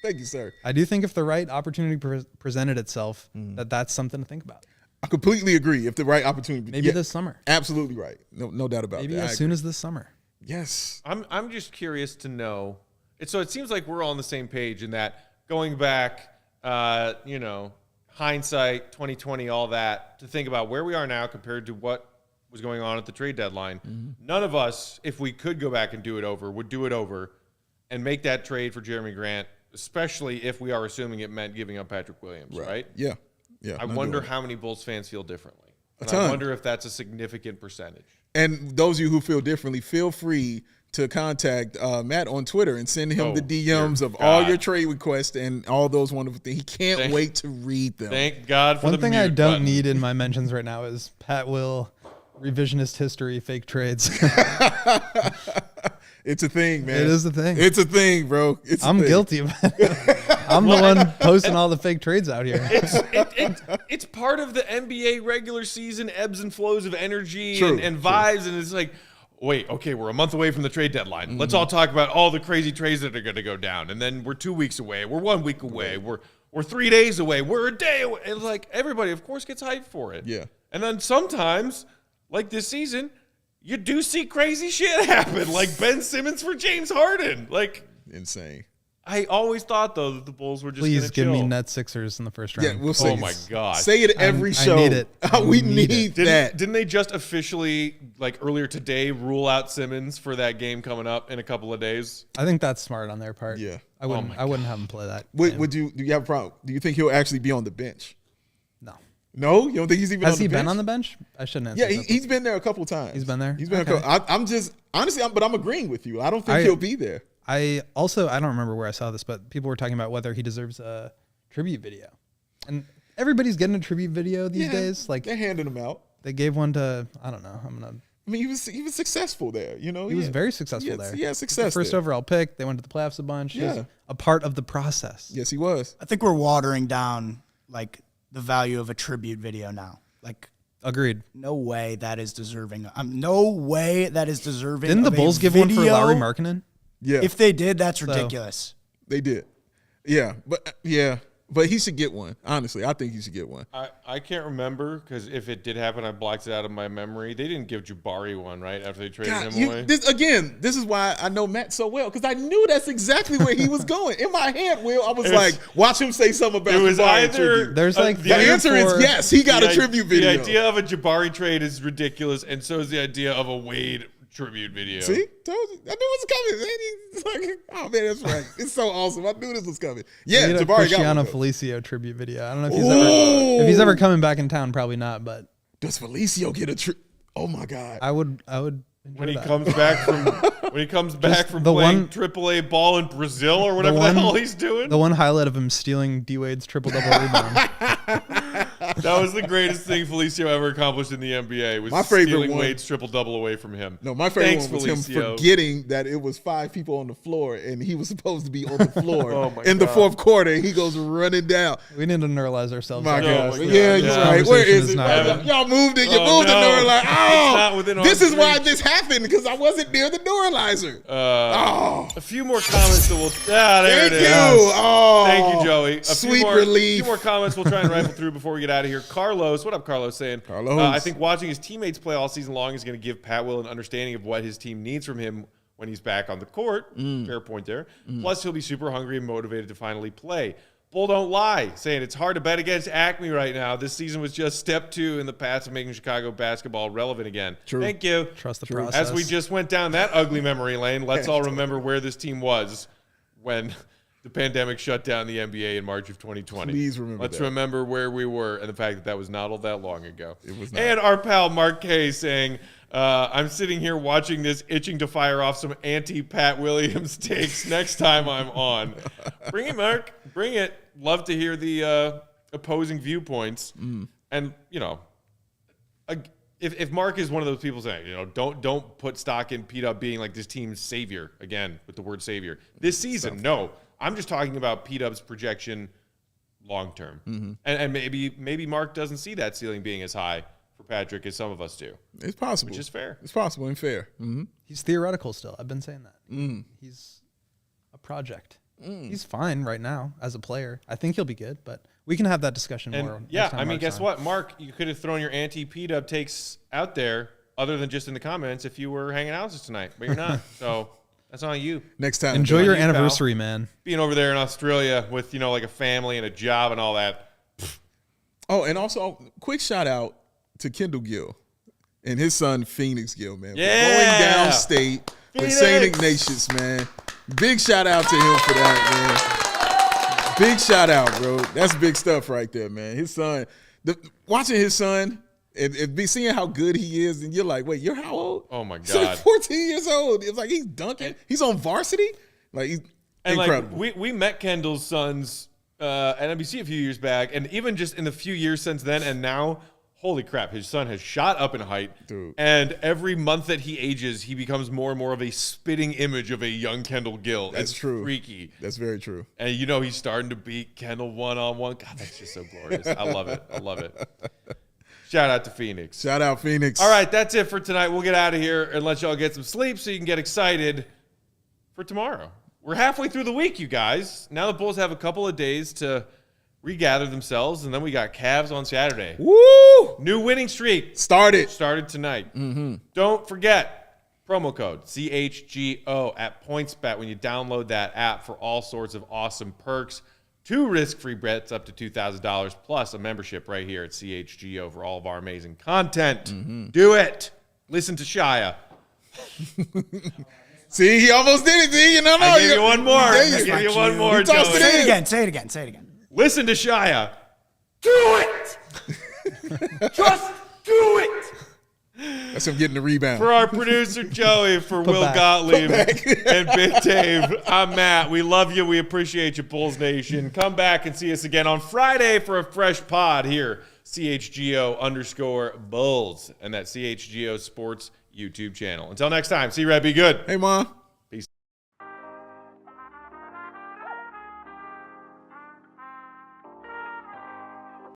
Thank you, sir. if the right opportunity presented itself, that's something to think about. I completely agree. If the right opportunity, Maybe this summer. absolutely right. No doubt about Maybe that. as soon as this summer. Yes. I'm just curious to know. So it seems like we're all on the same page in that going back, hindsight, 2020, all that, to think about where we are now compared to what was going on at the trade deadline. None of us, if we could go back and do it over, would do it over and make that trade for Jeremy Grant, especially if we are assuming it meant giving up Patrick Williams, right? Yeah. Yeah. I no wonder doing it. how many Bulls fans feel differently. And ton. I wonder if that's a significant percentage. And those of you who feel differently, feel free to contact Matt on Twitter and send him Oh, the DMs dear of all God. your trade requests and all those wonderful things. He can't wait to read them. Thank God for One the thing mute I don't button. need in my mentions right now is Pat Will revisionist history fake trades. It's a thing, man. It is a thing. It's a thing, bro. I'm guilty of it. I'm the one posting all the fake trades out here. It's part of the NBA regular season ebbs and flows of energy True, and vibes, and it's like, wait, okay, we're a month away from the trade deadline. Let's all talk about all the crazy trades that are going to go down, and then we're 2 weeks away, we're 1 week away, we're 3 days away, we're a day away. It's like everybody, of course, gets hyped for it. Yeah. And then sometimes, like this season, you do see crazy shit happen, like Ben Simmons for James Harden. Like, Insane. I always thought though that the Bulls were just Please gonna give me chill. Nets Sixers in the first round. Yeah, we'll say Oh my God. Say it every I show. need it. We I need need it. that. Didn't they just officially, like earlier today, rule out Simmons for that game coming up in a couple of days? I think that's smart on their part. Yeah. I wouldn't have him play that. game. Do you have a problem? Do you think he'll actually be on the bench? No. No? You don't think he's even Has on the he bench? been on the bench? I shouldn't answer. Yeah, that. he's been there a couple times. He's been there? He's been Okay. a couple. I'm just honestly, but I'm agreeing with you. I don't think he'll be there. I don't remember where I saw this, but people were talking about whether he deserves a tribute video. And everybody's getting a tribute video these days. Like They're handing him out. they gave one to, I don't know. I'm going to I mean, he was successful there. You know, He was very successful there. Yeah, success. First there. overall pick. They went to the playoffs a bunch. He was Yeah. a part of the process. Yes, he was. I think we're watering down like the value of a tribute video now. Like, Agreed. no way that is deserving. No way that is deserving. Didn't the of a Bulls give one for video. Lauri Markkanen? Yeah, If they did, that's ridiculous. they did. Yeah, but he should get one. Honestly, I think he should get one. I can't remember because if it did happen, I blocked it out of my memory. They didn't give Jabari one, right, after they traded God, him away? this is why I know Matt so well, because I knew that's exactly where he was going. In my head, Will, I was like, watch him say something about It was Jabari either tribute. There's like The answer is yes. He got a tribute video. The idea of a Jabari trade is ridiculous, and so is the idea of a Wade tribute video. See? Told you. I knew it was coming, man. He's like, oh, man, that's right. It's so awesome. I knew this was coming. Yeah, We need a Jabari got Cristiano one. Felicio tribute video. I don't know if he's ever coming back in town. Probably not, but Does Felicio get a tribute? Oh, my God. I would. When he that. comes back from the playing one- AAA ball in Brazil or whatever the one- hell he's doing. The one highlight of him stealing D Wade's triple-double rebound. That was the greatest thing Felicio ever accomplished in the NBA. Was My favorite stealing one- Wade's triple-double away from him. No, my favorite Thanks, one was him Felicio. forgetting that it was 5 people on the floor, and he was supposed to be on the floor Oh, my in the God. fourth quarter. And he goes running down. We need to neuralize ourselves. My after God. my this. God. Yeah, This you're right. Where conversation is is it? not- Y'all moved it. You Oh, moved no. the neuralizer. It's not Oh, within this arm's is why reach. this happened, because I wasn't near the neuralizer. A few more comments that we'll. There Thank it you. is. Oh, Thank you, Joey. Sweet A relief. few more comments we'll try and rifle through before we get out of here. Carlos, what up, Carlos? Saying, Carlos. I think watching his teammates play all season long is going to give Pat Will an understanding of what his team needs from him when he's back on the court. Fair point there. Plus, he'll be super hungry and motivated to finally play. Bull don't lie, saying it's hard to bet against Acme right now. This season was just step 2 in the path of making Chicago basketball relevant again. True. Thank you. Trust the process. As we just went down that ugly memory lane, let's all remember where this team was when the pandemic shut down the NBA in March of 2020. Please remember Let's that. remember where we were and the fact that that was not all that long ago. It was not. And our pal Mark K saying, I'm sitting here watching this, itching to fire off some anti-Pat Williams takes next time I'm on. Bring it, Mark. Bring it. Love to hear the opposing viewpoints. And, you know, if Mark is one of those people saying, you know, don't put stock in P-Dub being like this team's savior, again, with the word savior. This season, no. I'm just talking about P-Dub's projection long-term. And maybe Mark doesn't see that ceiling being as high for Patrick as some of us do, It's possible. which is fair. It's possible and fair. He's theoretical still. I've been saying that. He's a project. He's fine right now as a player. I think he'll be good, but we can have that discussion more. And yeah, next time I mean, Mark's guess on. what, Mark? You could have thrown your anti-P-Dub takes out there other than just in the comments if you were hanging out with us tonight, but you're not. So that's on you. Next time. Enjoy on your you, pal. anniversary, man. Being over there in Australia with, you know, like a family and a job and all that. Oh, and also, quick shout out to Kendall Gill and his son, Phoenix Gill, man. For Yeah. going downstate with Phoenix. St. Ignatius, man. Big shout out to him for that, man. Big shout out, bro. That's big stuff right there, man. His son, watching his son and be seeing how good he is, and you're like, wait, you're how old? Oh, my He's like God. 14 years old. It's like he's dunking. He's on varsity. Like, he's And incredible. like we met Kendall's sons at NBC a few years back, and even just in the few years since then and now, holy crap, his son has shot up in height. Dude. And every month that he ages, he becomes more and more of a spitting image of a young Kendall Gill. That's It's true. freaky. That's very true. And you know he's starting to beat Kendall one-on-one. God, that's just so glorious. I love it. I love it. Shout out to Phoenix. Shout out, Phoenix. All right, that's it for tonight. We'll get out of here and let y'all get some sleep so you can get excited for tomorrow. We're halfway through the week, you guys. Now the Bulls have a couple of days to regather themselves, and then we got Cavs on Saturday. Woo! New winning streak Started. started tonight. Don't forget, promo code CHGO at PointsBet when you download that app for all sorts of awesome perks. 2 risk-free bets up to $2,000 plus a membership right here at CHGO for all of our amazing content. Do it. Listen to Shia. See, he almost did it. See, I gave you one more. There I gave you one more, You tossed Joey. Say it in. again. Say it again. Say it again. Listen to Shia. Do it. Just do it. That's him getting the rebound. For our producer, Joey, for Will back. Gottlieb and Big Dave, I'm Matt. We love you. We appreciate you, Bulls Nation. Come back and see us again on Friday for a fresh pod here, CHGO_Bulls, and that CHGO Sports YouTube channel. Until next time, see you, Red. Be good. Hey, Mom.